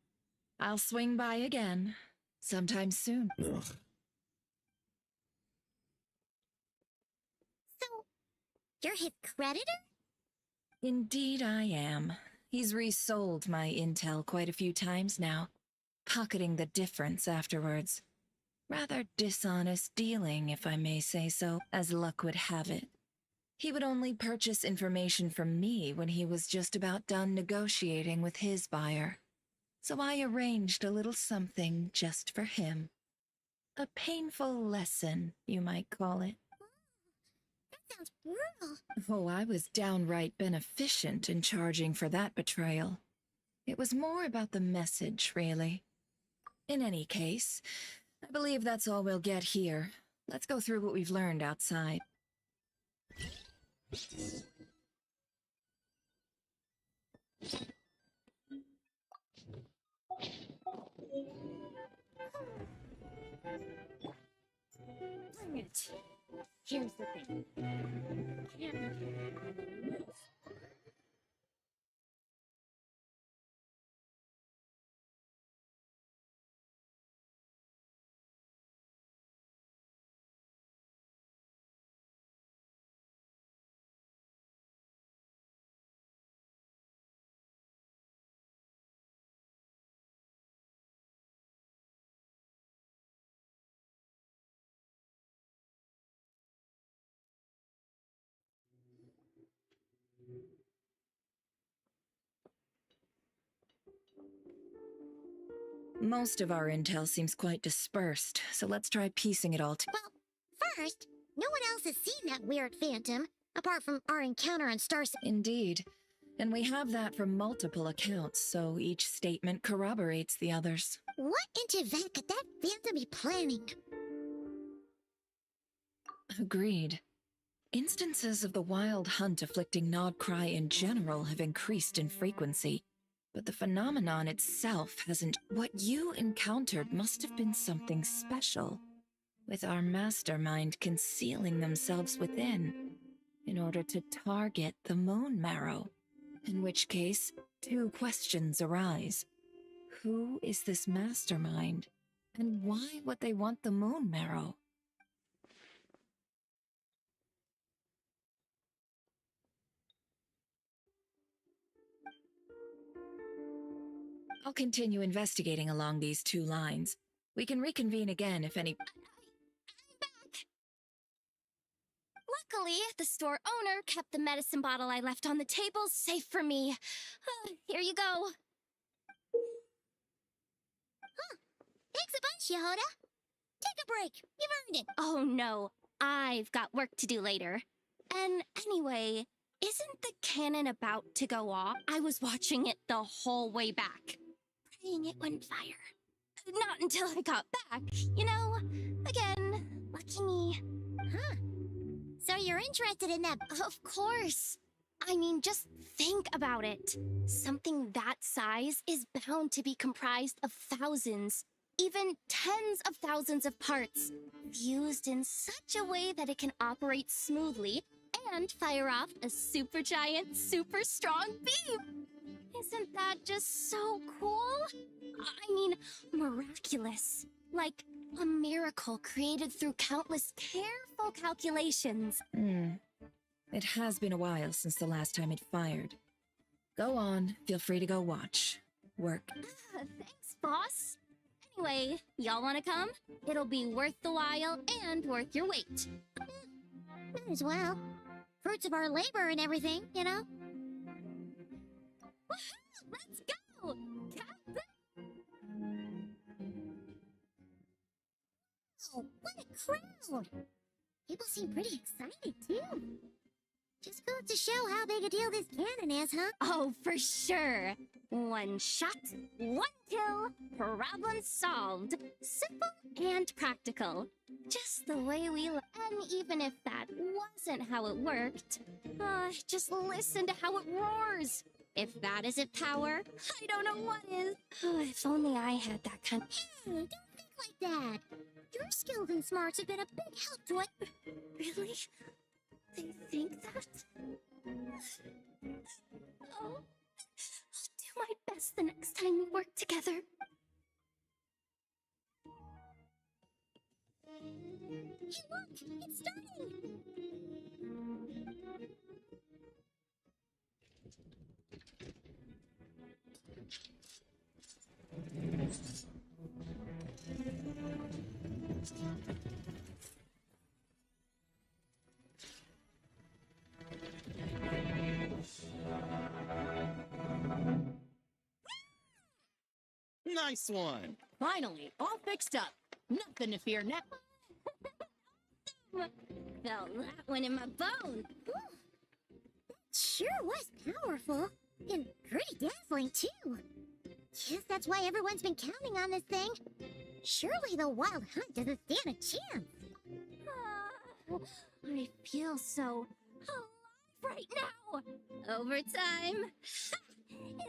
I'll swing by again, sometime soon. Ugh. So, you're his creditor? Indeed I am. He's resold my intel quite a few times now, pocketing the difference afterwards. Rather dishonest dealing, if I may say so, as luck would have it. He would only purchase information from me when he was just about done negotiating with his buyer. So I arranged a little something just for him. A painful lesson, you might call it. That sounds brutal. Oh, I was downright beneficent in charging for that betrayal. It was more about the message, really. In any case, I believe that's all we'll get here. Let's go through what we've learned outside. Bring it. Here's the thing. Most of our intel seems quite dispersed, so let's try piecing it all together. Well, first, no one else has seen that weird phantom, apart from our encounter on Star City. Indeed. And we have that from multiple accounts, so each statement corroborates the others. What in Tibet could that phantom be planning? Agreed. Instances of the wild hunt afflicting Nodcry in general have increased in frequency, but the phenomenon itself hasn't. What you encountered must have been something special, with our mastermind concealing themselves within, in order to target the bone marrow. In which case, two questions arise. Who is this mastermind, and why would they want the bone marrow? I'll continue investigating along these two lines. We can reconvene again if any. I'm back! Luckily, the store owner kept the medicine bottle I left on the table safe for me. Here you go. Huh. Thanks a bunch, Yehoda. Take a break. You've earned it. Oh, no. I've got work to do later. And anyway, isn't the cannon about to go off? I was watching it the whole way back. Praying it wouldn't fire. Not until I got back, you know? Again, lucky me. Huh. So you're interested in that? Of course. I mean, just think about it. Something that size is bound to be comprised of thousands, even tens of thousands of parts, fused in such a way that it can operate smoothly and fire off a supergiant, super strong beam. Isn't that just so cool? I mean, miraculous. Like a miracle created through countless careful calculations. It has been a while since the last time it fired. Go on, feel free to go watch. Work. Thanks, boss. Anyway, y'all wanna come? It'll be worth the while and worth your wait. Might as well. Fruits of our labor and everything, you know? Woohoo! Let's go! Oh, what a crowd! People seem pretty excited, too. Just goes to show how big a deal this cannon is, huh? Oh, for sure. One shot, one kill, problem solved. Simple and practical. Just the way we and even if that wasn't how it worked, just listen to how it roars. If that isn't power, I don't know what is. If only I had that kind of... don't think like that. Your skills and smarts have been a big help to it. Really? They think that? Oh, I'll do my best the next time we work together. Hey, look! It's starting! Nice one. Finally, all fixed up. Nothing to fear now. Felt that one in my bone. Sure was powerful. And pretty dazzling, too. Guess that's why everyone's been counting on this thing. Surely the wild hunt doesn't stand a chance. I feel so alive right now. Over time,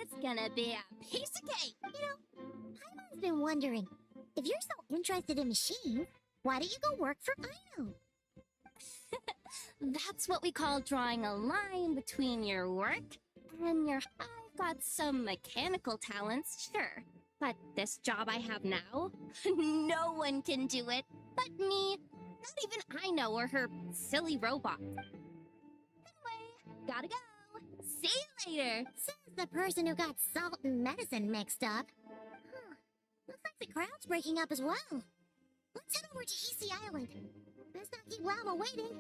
it's gonna be a piece of cake. You know, I've always been wondering, If you're so interested in machines, why don't you go work for Ino? That's what we call drawing a line between your work and your. I've got some mechanical talents, sure. But this job I have now, no one can do it but me. Not even I know or her silly robot. Anyway, gotta go. See you later. Says the person who got salt and medicine mixed up. Huh. Looks like the crowd's breaking up as well. Let's head over to Easy Island. Best not keep Lava waiting.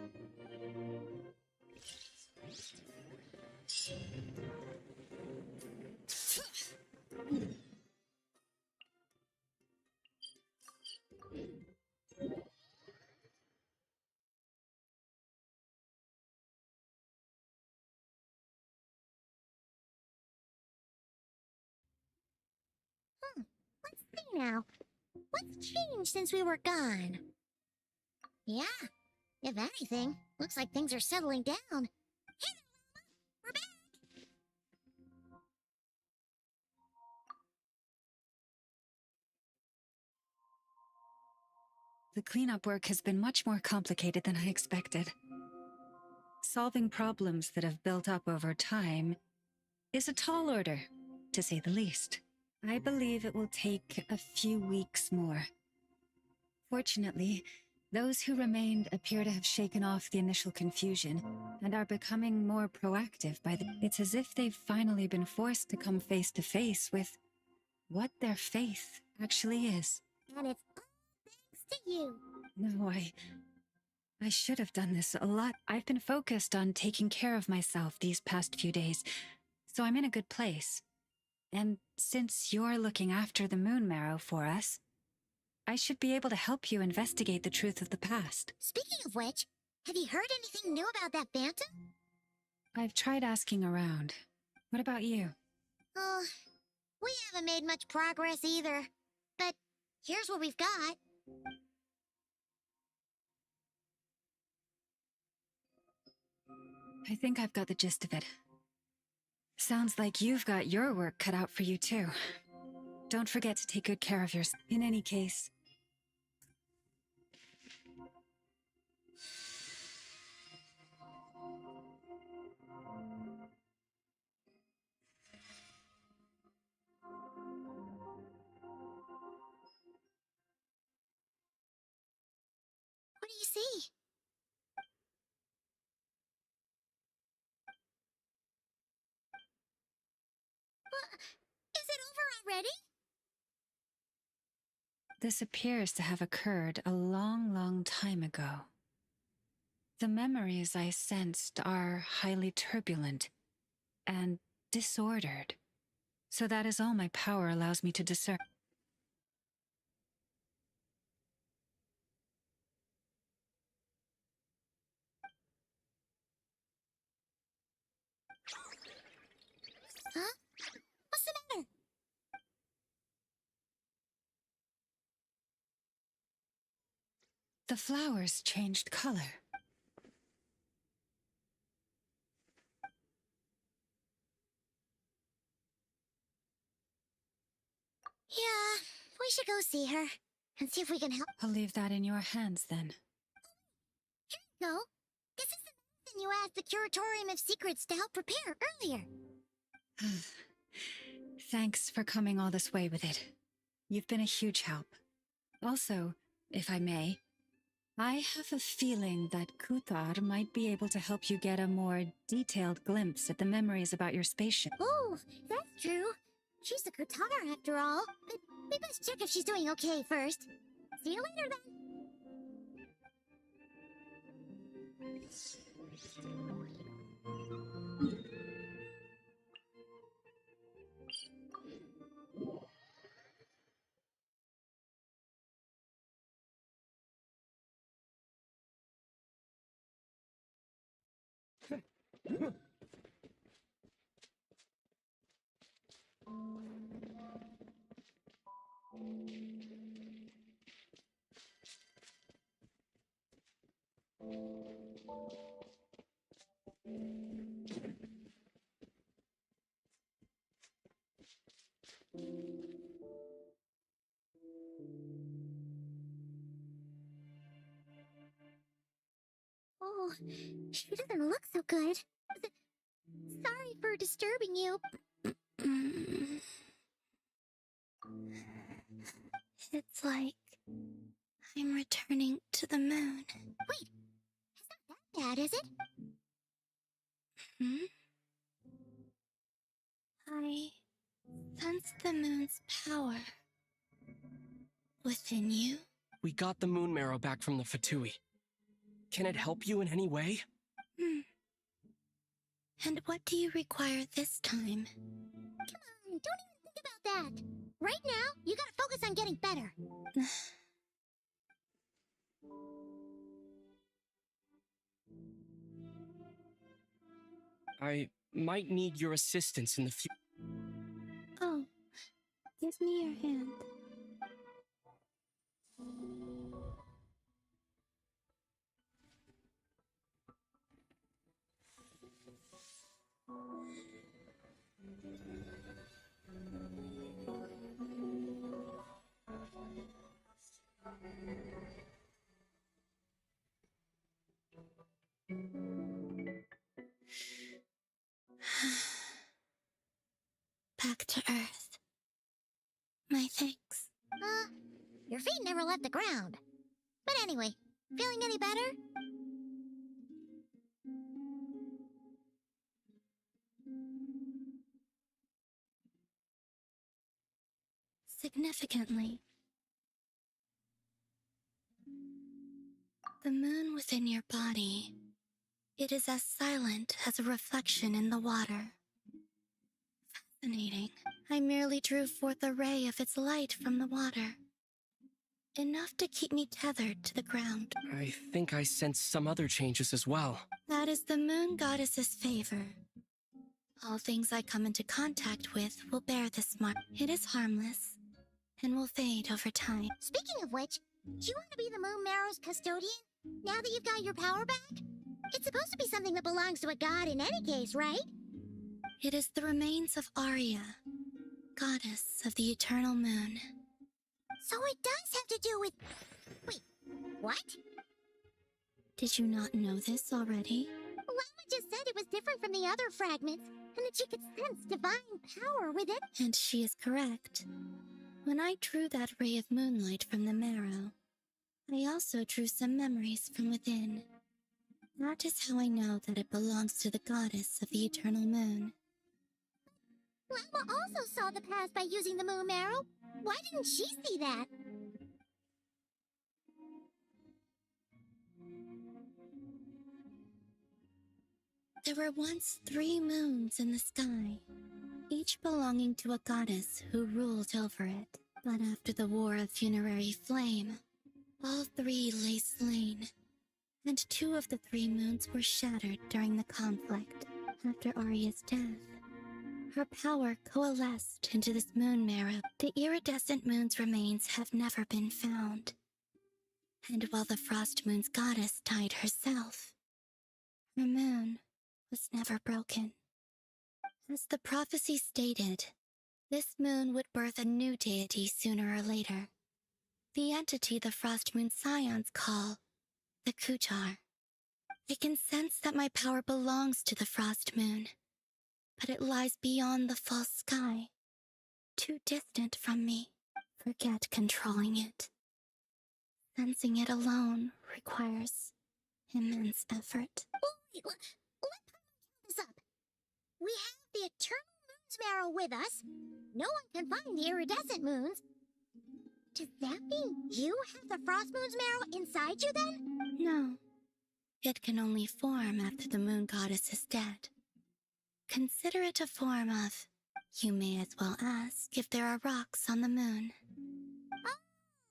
Let's see now. What's changed since we were gone? Yeah, if anything, looks like things are settling down. Hey there, Llama! We're back! The cleanup work has been much more complicated than I expected. Solving problems that have built up over time is a tall order, to say the least. I believe it will take a few weeks more. Fortunately, those who remained appear to have shaken off the initial confusion and are becoming more proactive It's as if they've finally been forced to come face to face with what their faith actually is. And it's all thanks to you. No, I should have done this a lot. I've been focused on taking care of myself these past few days, so I'm in a good place. And since you're looking after the Moon Marrow for us, I should be able to help you investigate the truth of the past. Speaking of which, have you heard anything new about that Phantom? I've tried asking around. What about you? Oh, we haven't made much progress either. But here's what we've got. I think I've got the gist of it. Sounds like you've got your work cut out for you too. Don't forget to take good care of yourself. In any case, What do you see? Is it over already? this appears to have occurred a long, long time ago. The memories I sensed are highly turbulent and disordered, so that is all my power allows me to discern. Huh? What's the matter? The flowers changed color. Yeah, we should go see her and see if we can help. I'll leave that in your hands then. Here you go. This is the medicine you asked the Curatorium of Secrets to help prepare earlier. Thanks for coming all this way with it. You've been a huge help. Also, if I may, I have a feeling that Kuthar might be able to help you get a more detailed glimpse at the memories about your spaceship. Oh, that's true. She's the Kutar after all. But we best check if she's doing okay first. See you later then. Oh, she doesn't look so good. Sorry for disturbing you. It's like I'm returning to the moon. Wait, it's not that bad, is it? I sense the moon's power within you. We got the moon marrow back from the Fatui. Can it help you in any way? And what do you require this time? Come on, don't even think about that. Right now, you gotta focus on getting better. I might need your assistance in the future. Oh, give me your hand. Back to Earth. My thanks. Your feet never left the ground. But anyway, feeling any better? Significantly. The moon within your body, it is as silent as a reflection in the water. Fascinating. I merely drew forth a ray of its light from the water. Enough to keep me tethered to the ground. I think I sense some other changes as well. That is the moon goddess's favor. All things I come into contact with will bear this mark. It is harmless and will fade over time. Speaking of which, do you want to be the moon marrow's custodian? Now that you've got your power back? It's supposed to be something that belongs to a god in any case, right? It is the remains of Arya, goddess of the eternal moon. So it does have to do with... Wait, what? Did you not know this already? Lama just said it was different from the other fragments, and that she could sense divine power with it. And she is correct. When I drew that ray of moonlight from the marrow, I also drew some memories from within. That is how I know that it belongs to the goddess of the eternal moon. Lama also saw the past by using the moon marrow. Why didn't she see that? There were once 3 moons in the sky, each belonging to a goddess who ruled over it. But after the War of Funerary Flame, all 3 lay slain, and 2 of the 3 moons were shattered during the conflict. After Arya's death, her power coalesced into this moon marrow. The iridescent moon's remains have never been found. And while the Frost Moon's goddess died herself, her moon was never broken. As the prophecy stated, this moon would birth a new deity sooner or later. The entity the Frost Moon Scions call the Kujar. I can sense that my power belongs to the Frost Moon, but it lies beyond the false sky, too distant from me. Forget controlling it. Sensing it alone requires immense effort. Let this up. We have the eternal moon's marrow with us. No one can find the iridescent moons. Does that mean you have the frost moon's marrow inside you then? No. It can only form after the moon goddess is dead. Consider it a form of... You may as well ask if there are rocks on the moon.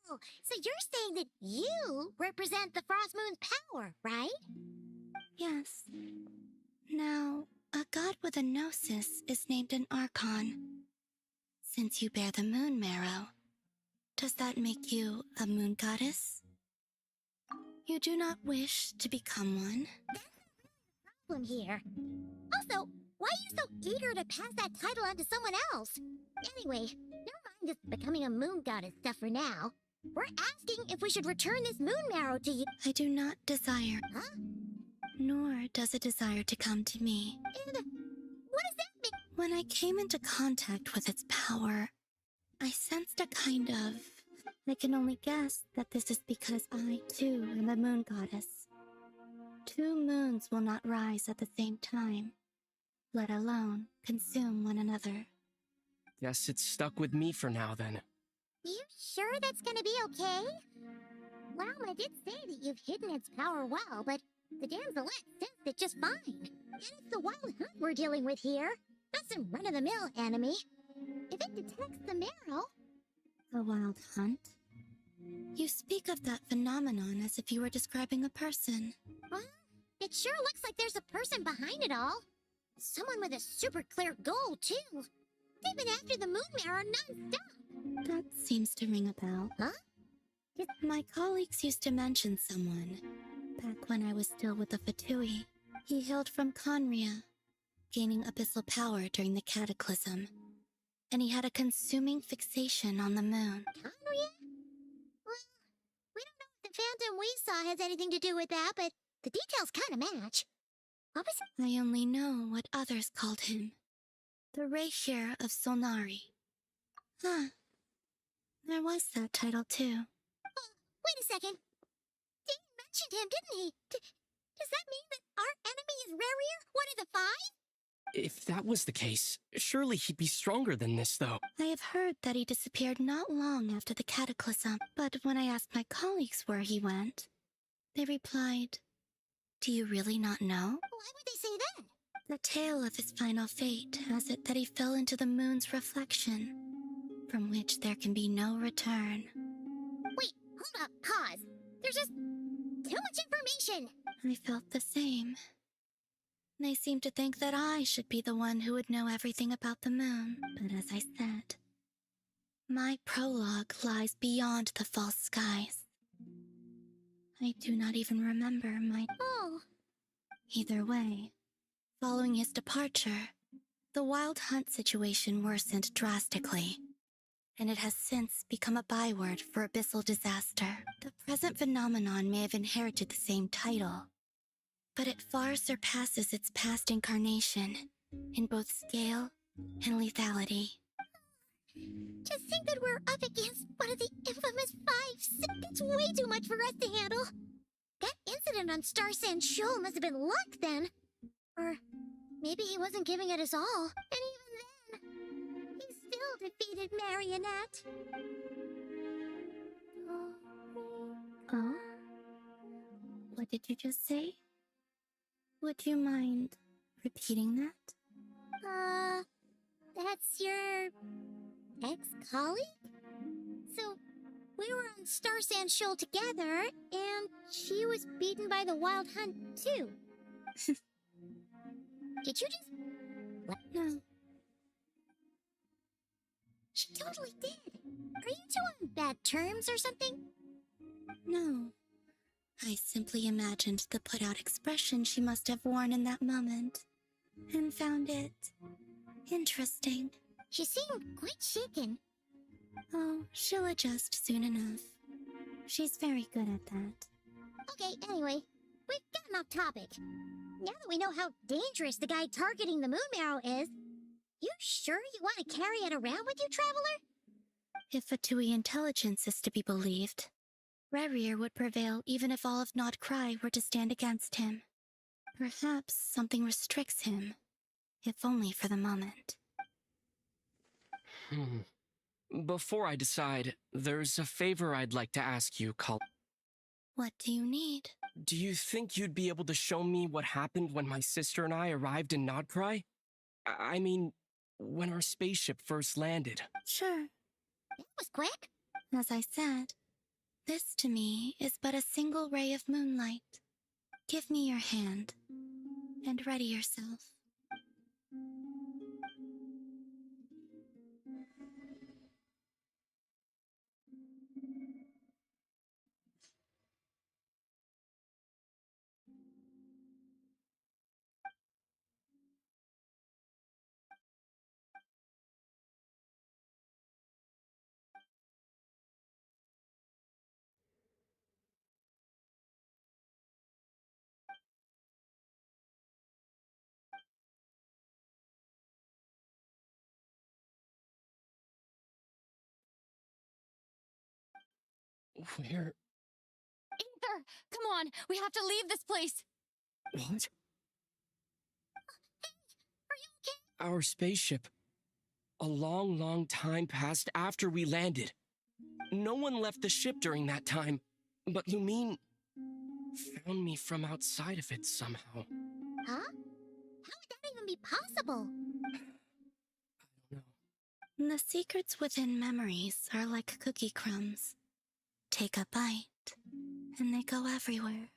Oh, so you're saying that you represent the frost moon's power, right? Yes. Now, a god with a gnosis is named an Archon. Since you bear the moon marrow, does that make you a moon goddess? You do not wish to become one? That's the problem here. Also, why are you so eager to pass that title on to someone else? Anyway, never mind this becoming a moon goddess stuff for now. We're asking if we should return this moon marrow to you. I do not desire. Huh? nor does it desire to come to me. And what does that mean? When I came into contact with its power, I sensed a kind of... I can only guess that this is because I, too, am a moon goddess. 2 moons will not rise at the same time, let alone consume one another. Guess it's stuck with me for now, then. You sure that's gonna be okay? Well, I did say that you've hidden its power well, but the damselette sensed it just fine. And it's the wild hunt we're dealing with here, not some run-of-the-mill enemy. If it detects the marrow... The wild hunt? You speak of that phenomenon as if you were describing a person. Well, it sure looks like there's a person behind it all. Someone with a super clear goal, too. They've been after the moon marrow non-stop. That seems to ring a bell. Huh? My colleagues used to mention someone, back when I was still with the Fatui. He hailed from Conria, gaining abyssal power during the cataclysm. And he had a consuming fixation on the moon. Conria? Well, we don't know if the phantom we saw has anything to do with that, but the details kind of match. What was it? I only know what others called him. The Rayhir of Solnari. Huh. There was that title, too. Oh, wait a second. Dane mentioned him, didn't he? Does that mean that our enemy is Rarier, one of the 5? If that was the case, surely he'd be stronger than this, though. I have heard that he disappeared not long after the cataclysm, but when I asked my colleagues where he went, they replied, "Do you really not know?" Why would they say that? The tale of his final fate has it that he fell into the moon's reflection, from which there can be no return. Wait, hold up, pause. There's just too much information. I felt the same. They seemed to think that I should be the one who would know everything about the moon. But as I said, my prologue lies beyond the false skies. I do not even remember my... Oh. Either way, following his departure, the wild hunt situation worsened drastically, and it has since become a byword for abyssal disaster. The present phenomenon may have inherited the same title, but it far surpasses its past incarnation in both scale and lethality. To think that we're up against one of the infamous 5. It's way too much for us to handle. That incident on Star Sand Shoal must have been luck then. Or maybe he wasn't giving it his all. And even then, he still defeated Marionette. Oh? What did you just say? Would you mind repeating that? That's your ex-colleague? So, we were on Star Sand Shoal together, and she was beaten by the Wild Hunt, too. Did you just... What? No. She totally did. Are you two on bad terms or something? No. I simply imagined the put-out expression she must have worn in that moment, and found it interesting. She seemed quite shaken. Oh, she'll adjust soon enough. She's very good at that. Okay, anyway, we've gotten off topic. Now that we know how dangerous the guy targeting the moon marrow is, you sure you want to carry it around with you, Traveler? If Fatui intelligence is to be believed, Rarier would prevail even if all of Nod Cry were to stand against him. Perhaps something restricts him, if only for the moment. Before I decide, there's a favor I'd like to ask you, Col. What do you need? Do you think you'd be able to show me what happened when my sister and I arrived in Nodcry? I mean, when our spaceship first landed. Sure. That was quick. As I said, this to me is but a single ray of moonlight. Give me your hand, and ready yourself. Where? Aether! Come on! We have to leave this place! What? Our spaceship. A long, long time passed after we landed. No one left the ship during that time, but Lumine found me from outside of it somehow. Huh? How would that even be possible? The secrets within memories are like cookie crumbs. Take a bite, and they go everywhere.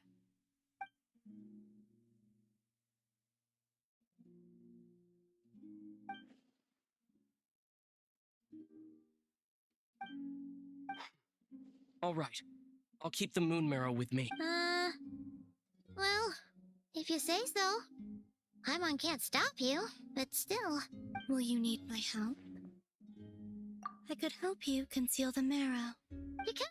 All right. I'll keep the moon marrow with me. Well, if you say so. Paimon can't stop you, but still. Will you need my help? I could help you conceal the marrow. You could?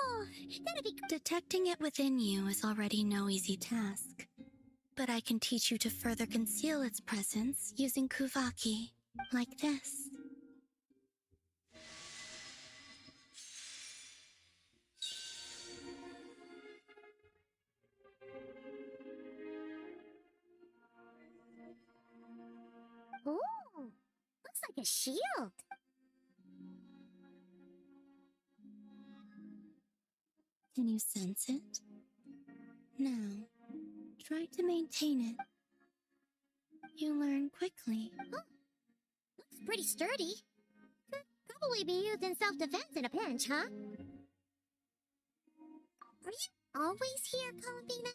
Oh, that'd be... Detecting it within you is already no easy task. But I can teach you to further conceal its presence using Kuvaki, like this. Ooh, looks like a shield. Can you sense it? Now, try to maintain it. You learn quickly. Oh, looks pretty sturdy. Could probably be used in self-defense in a pinch, huh? Are you always here, Columbina?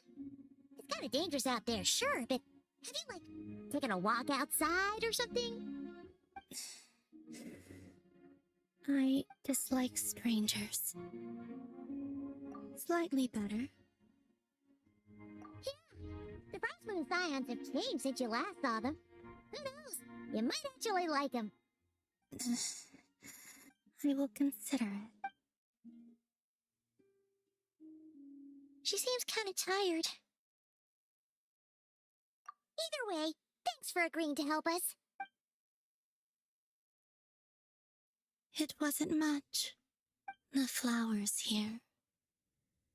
It's kind of dangerous out there, sure, but have you, like, taken a walk outside or something? I dislike strangers. Slightly better. Yeah, the Frost Moon Scions have changed since you last saw them. Who knows? You might actually like them. I will consider it. She seems kind of tired. Either way, thanks for agreeing to help us. It wasn't much. The flowers here.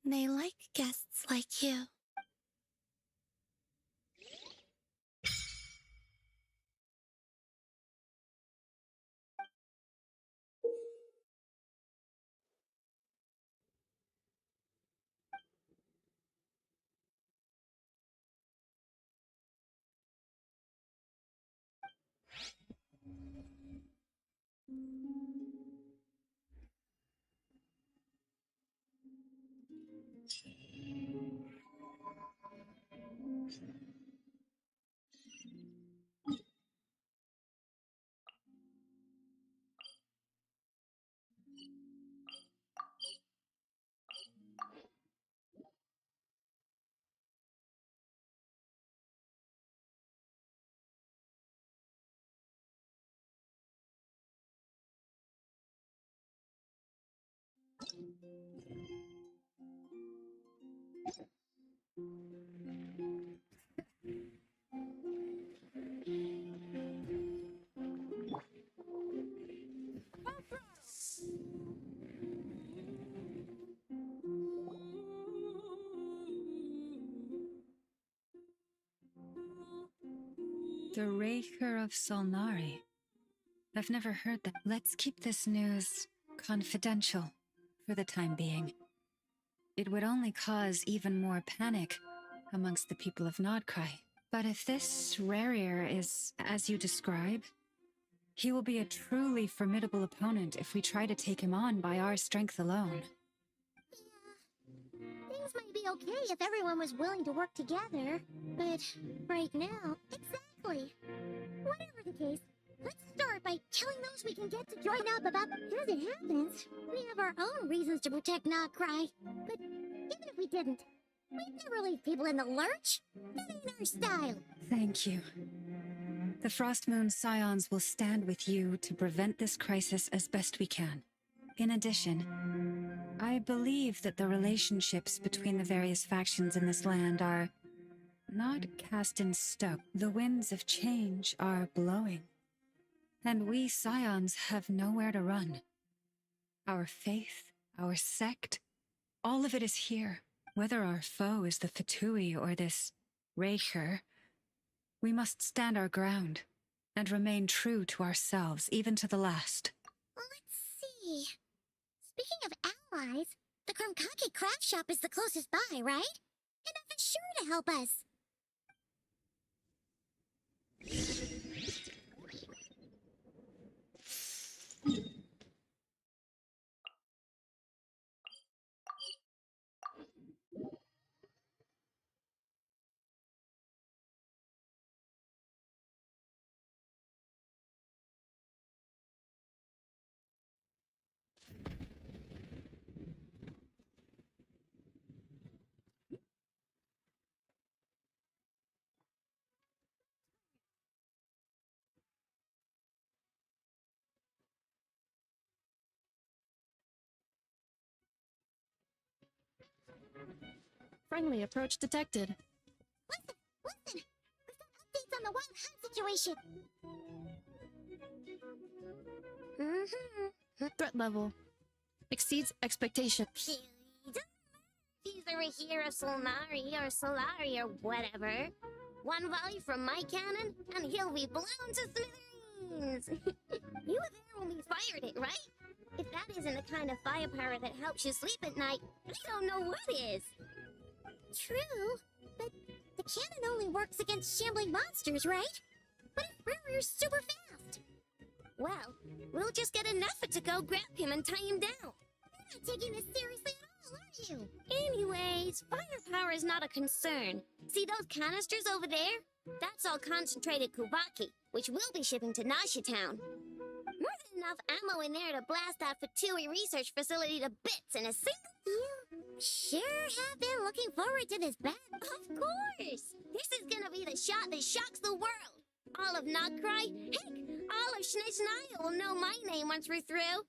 They like guests like you. The Raker of Solnari. I've never heard that. Let's keep this news confidential for the time being. It would only cause even more panic amongst the people of Nodcry. But if this Rarier is as you describe, he will be a truly formidable opponent if we try to take him on by our strength alone. Things might be okay if everyone was willing to work together, but right now, exactly. Whatever the case, let's start by telling those we can get to join up about as it happens. We have our own reasons to protect Nodcry, but even if we didn't, we'd never leave people in the lurch. That ain't our style. Thank you. The Frostmoon Scions will stand with you to prevent this crisis as best we can. In addition, I believe that the relationships between the various factions in this land are not cast in stone. The winds of change are blowing, and we Scions have nowhere to run. Our faith, our sect, all of it is here. Whether our foe is the Fatui or this Raker, we must stand our ground and remain true to ourselves, even to the last. Let's see. Speaking of allies, the Krumkake craft shop is the closest by, right? And that's sure to help us. Friendly approach detected. Listen! We've got updates on the wild hunt situation. Threat level exceeds expectation. He's a Rahira Solnari or Solari or whatever. One volley from my cannon, and he'll be blown to smithereens. You were there when we fired it, right? If that isn't the kind of firepower that helps you sleep at night, I don't know what is. True, but the cannon only works against shambling monsters, right? What if Brewer's super fast? Well, we'll just get an effort to go grab him and tie him down. You're not taking this seriously at all, are you? Anyways, firepower is not a concern. See those canisters over there? That's all concentrated Kubaki, which we'll be shipping to Nasha Town. More than enough ammo in there to blast that Fatui research facility to bits in a single... You sure have been looking forward to this battle. Of course! This is gonna be the shot that shocks the world! All of Notcry, heck, all of Shishnaya will know my name once we're through.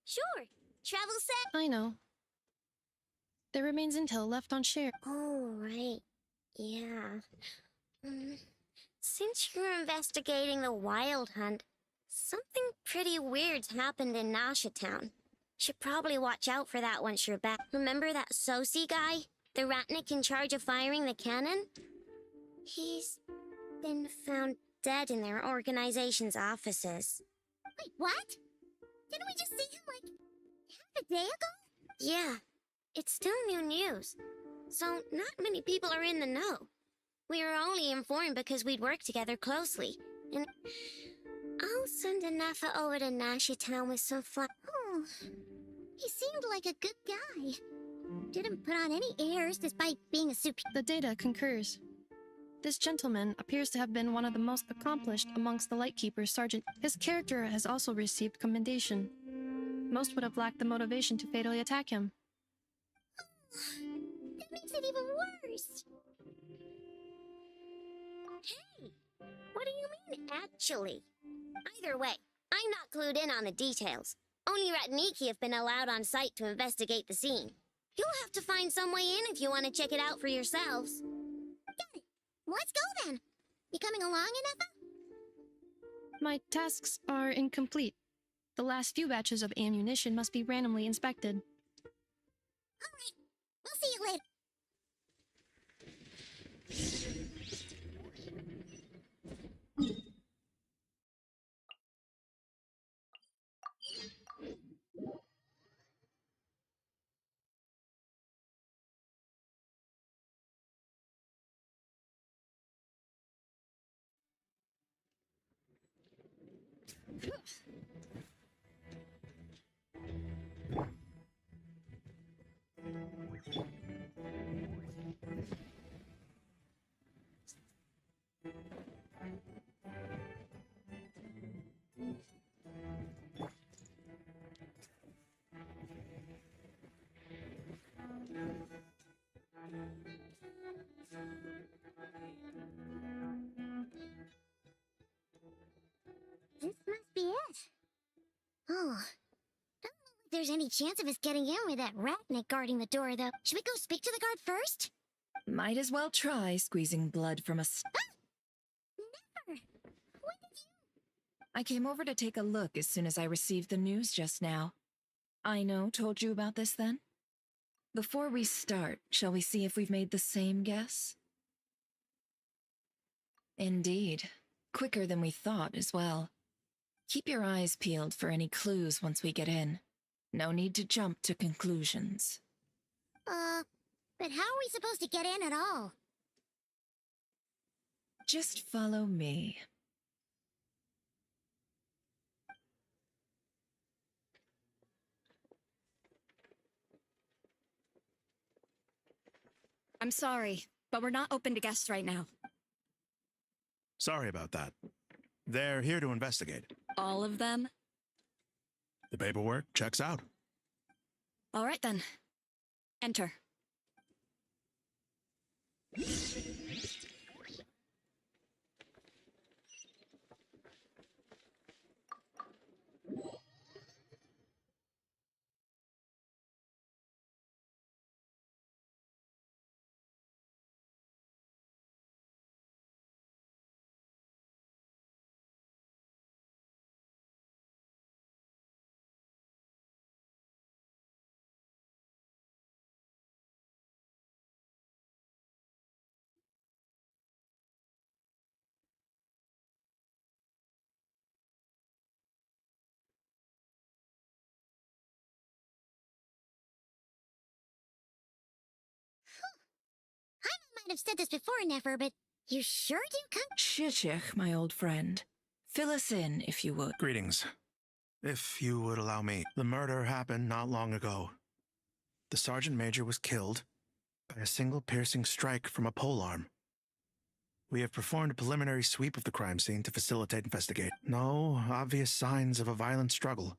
Sure, travel set. I know. There remains intel left on share. Oh, right. Yeah. Since you're investigating the Wild Hunt, something pretty weird's happened in Nasha Town. Should probably watch out for that once you're back. Remember that Sosi guy? The Ratnik in charge of firing the cannon? He's been found dead in their organization's offices. Wait, what? Didn't we just see him, like, half a day ago? Yeah, it's still new news. So not many people are in the know. We were only informed because we'd worked together closely. And I'll send a Nafa over to Nasha Town with some Oh, he seemed like a good guy. Didn't put on any airs despite being a The data concurs. This gentleman appears to have been one of the most accomplished amongst the Lightkeepers, Sergeant. His character has also received commendation. Most would have lacked the motivation to fatally attack him. That makes it even worse. Hey, what do you mean, actually? Either way, I'm not clued in on the details. Only Ratniki have been allowed on site to investigate the scene. You'll have to find some way in if you want to check it out for yourselves. Got it. Let's go then. You coming along, Inefa? My tasks are incomplete. The last few batches of ammunition must be randomly inspected. All right. We'll see you later. This must be it. Oh, don't know if there's any chance of us getting in with that Ratnik guarding the door, though. Should we go speak to the guard first? Might as well try squeezing blood from a... Never! When did you... I came over to take a look as soon as I received the news just now. Aino told you about this then? Before we start, shall we see if we've made the same guess? Indeed. Quicker than we thought as well. Keep your eyes peeled for any clues once we get in. No need to jump to conclusions. But how are we supposed to get in at all? Just follow me. I'm sorry, but we're not open to guests right now. Sorry about that. They're here to investigate. All of them? The paperwork checks out. All right then. Enter. I might have said this before, Nefer, but you sure do come— Shishich, my old friend. Fill us in, if you would. Greetings. If you would allow me, the murder happened not long ago. The Sergeant Major was killed by a single piercing strike from a polearm. We have performed a preliminary sweep of the crime scene to facilitate investigation. No obvious signs of a violent struggle.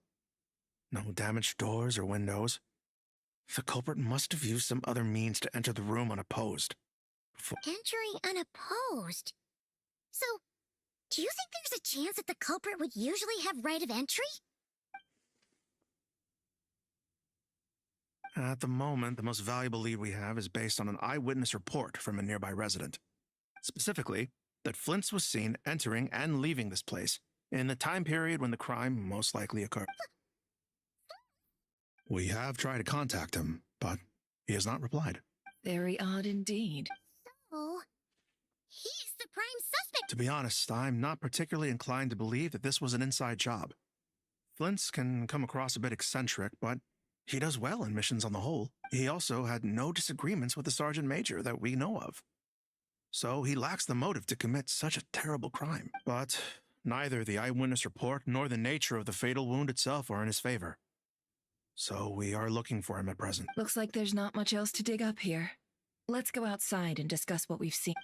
No damaged doors or windows. The culprit must have used some other means to enter the room unopposed. Entering unopposed. So, do you think there's a chance that the culprit would usually have right of entry? At the moment, the most valuable lead we have is based on an eyewitness report from a nearby resident. Specifically, that Flint's was seen entering and leaving this place in the time period when the crime most likely occurred. We have tried to contact him, but he has not replied. Very odd indeed. So, he's the prime suspect. To be honest, I'm not particularly inclined to believe that this was an inside job. Flint's can come across a bit eccentric, but he does well in missions on the whole. He also had no disagreements with the Sergeant Major that we know of. So he lacks the motive to commit such a terrible crime. But neither the eyewitness report nor the nature of the fatal wound itself are in his favor. So we are looking for him at present. Looks like there's not much else to dig up here. Let's go outside and discuss what we've seen.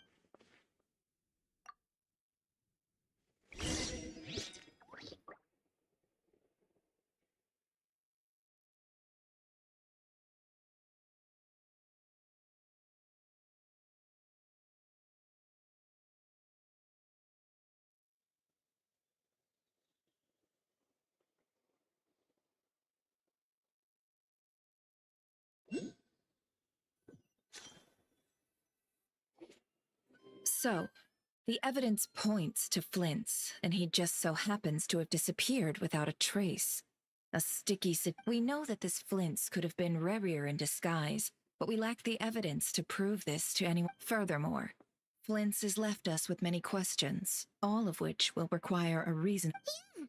So, the evidence points to Flint's, and he just so happens to have disappeared without a trace. A sticky We know that this Flint's could have been Rerir in disguise, but we lack the evidence to prove this to anyone. Furthermore, Flint's has left us with many questions, all of which will require a reason. Yeah.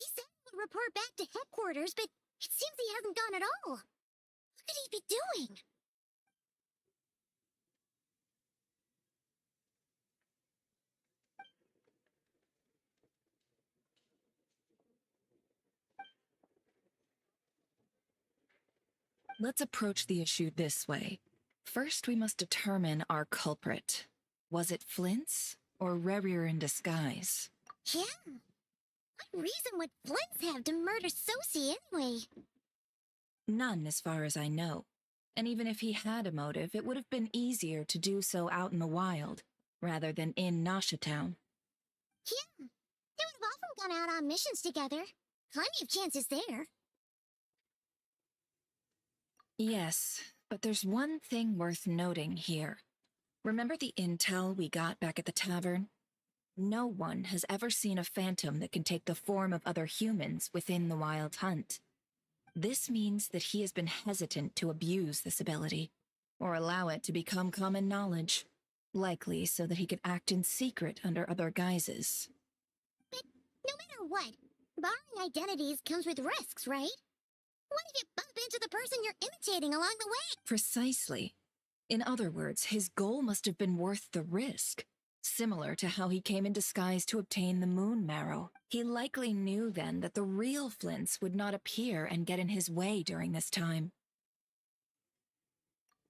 He said he would report back to headquarters, but it seems he hasn't gone at all. What could he be doing? Let's approach the issue this way. First, we must determine our culprit. Was it Flint's or Rerir in disguise? Yeah. What reason would Flint's have to murder Sosie anyway? None, as far as I know. And even if he had a motive, it would have been easier to do so out in the wild, rather than in Nasha Town. Yeah. They would have often gone out on missions together. Plenty of chances there. Yes, but there's one thing worth noting here. Remember the intel we got back at the tavern? No one has ever seen a phantom that can take the form of other humans within the Wild Hunt. This means that he has been hesitant to abuse this ability, or allow it to become common knowledge, likely so that he could act in secret under other guises. But no matter what, borrowing identities comes with risks, right? What if you bump into the person you're imitating along the way? Precisely. In other words, his goal must have been worth the risk. Similar to how he came in disguise to obtain the moon marrow. He likely knew then that the real Flints would not appear and get in his way during this time.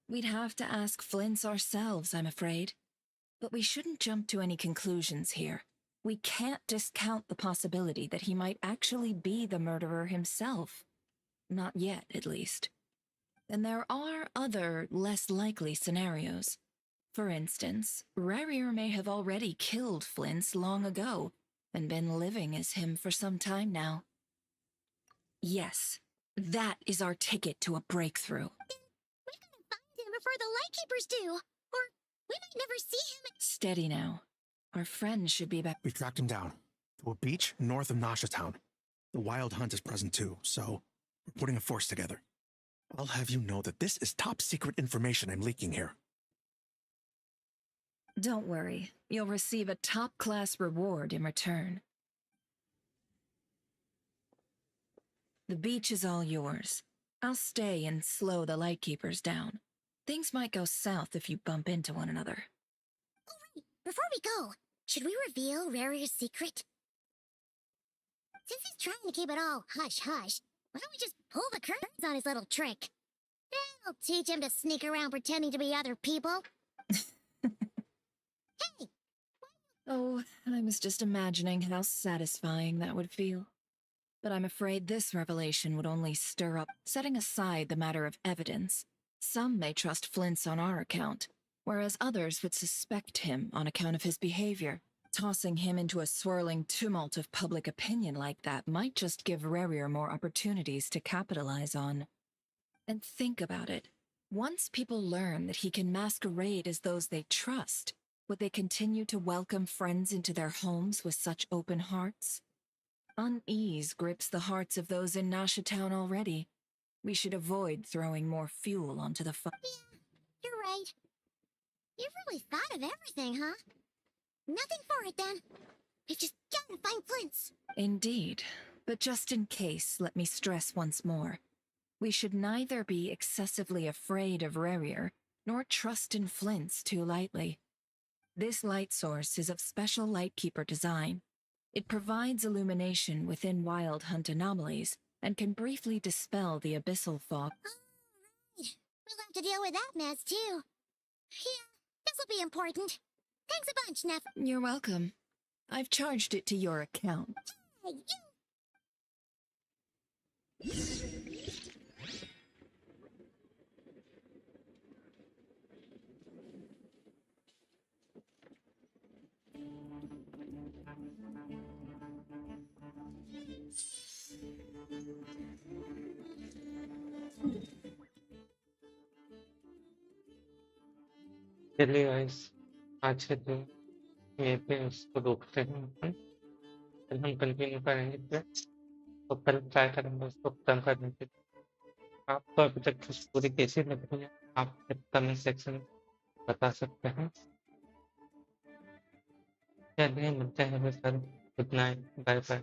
We'd have to ask Flints ourselves, I'm afraid. But we shouldn't jump to any conclusions here. We can't discount the possibility that he might actually be the murderer himself. Not yet, at least. And there are other, less likely scenarios. For instance, Rarier may have already killed Flints long ago and been living as him for some time now. Yes, that is our ticket to a breakthrough. We've got to find him before the Lightkeepers do, or we might never see him. Steady now. Our friend should be back. We tracked him down to a beach north of Nashatown. The Wild Hunt is present too, so we're putting a force together. I'll have you know that this is top secret information I'm leaking here. Don't worry, you'll receive a top-class reward in return. The beach is all yours. I'll stay and slow the Lightkeepers down. Things might go south if you bump into one another. Oh, right. Before we go, should we reveal Rarier's secret? Since he's trying to keep it all hush-hush, why don't we just pull the curtains on his little trick? That'll teach him to sneak around pretending to be other people. Hey! Oh, I was just imagining how satisfying that would feel. But I'm afraid this revelation would only stir up, setting aside the matter of evidence. Some may trust Flint's on our account, whereas others would suspect him on account of his behavior. Tossing him into a swirling tumult of public opinion like that might just give Rarier more opportunities to capitalize on. And think about it. Once people learn that he can masquerade as those they trust, would they continue to welcome friends into their homes with such open hearts? Unease grips the hearts of those in Nashatown already. We should avoid throwing more fuel onto the fire. Yeah, you're right. You've really thought of everything, huh? Nothing for it, then. We've just gotta find Flint's. Indeed. But just in case, let me stress once more. We should neither be excessively afraid of Rarier, nor trust in Flint's too lightly. This light source is of special Lightkeeper design. It provides illumination within Wild Hunt anomalies, and can briefly dispel the abyssal fog. All right. We'll have to deal with that mess, too. Yeah, this'll be important. Thanks a bunch, Neff. You're welcome. I've charged it to your account. Hey, you! चलिए guys आज के दिन यहीं पे उसको रोकते हैं अपन फिर हम कंटिन्यू करेंगे फिर तो कल ट्राई करेंगे उसको खत्म करने के लिए आपको अभी तक की स्टोरी कैसी लग रही है आप कमेंट सेक्शन में बता सकते हैं चलिए मिलते हैं फिर कल गुड नाइट बाय बाय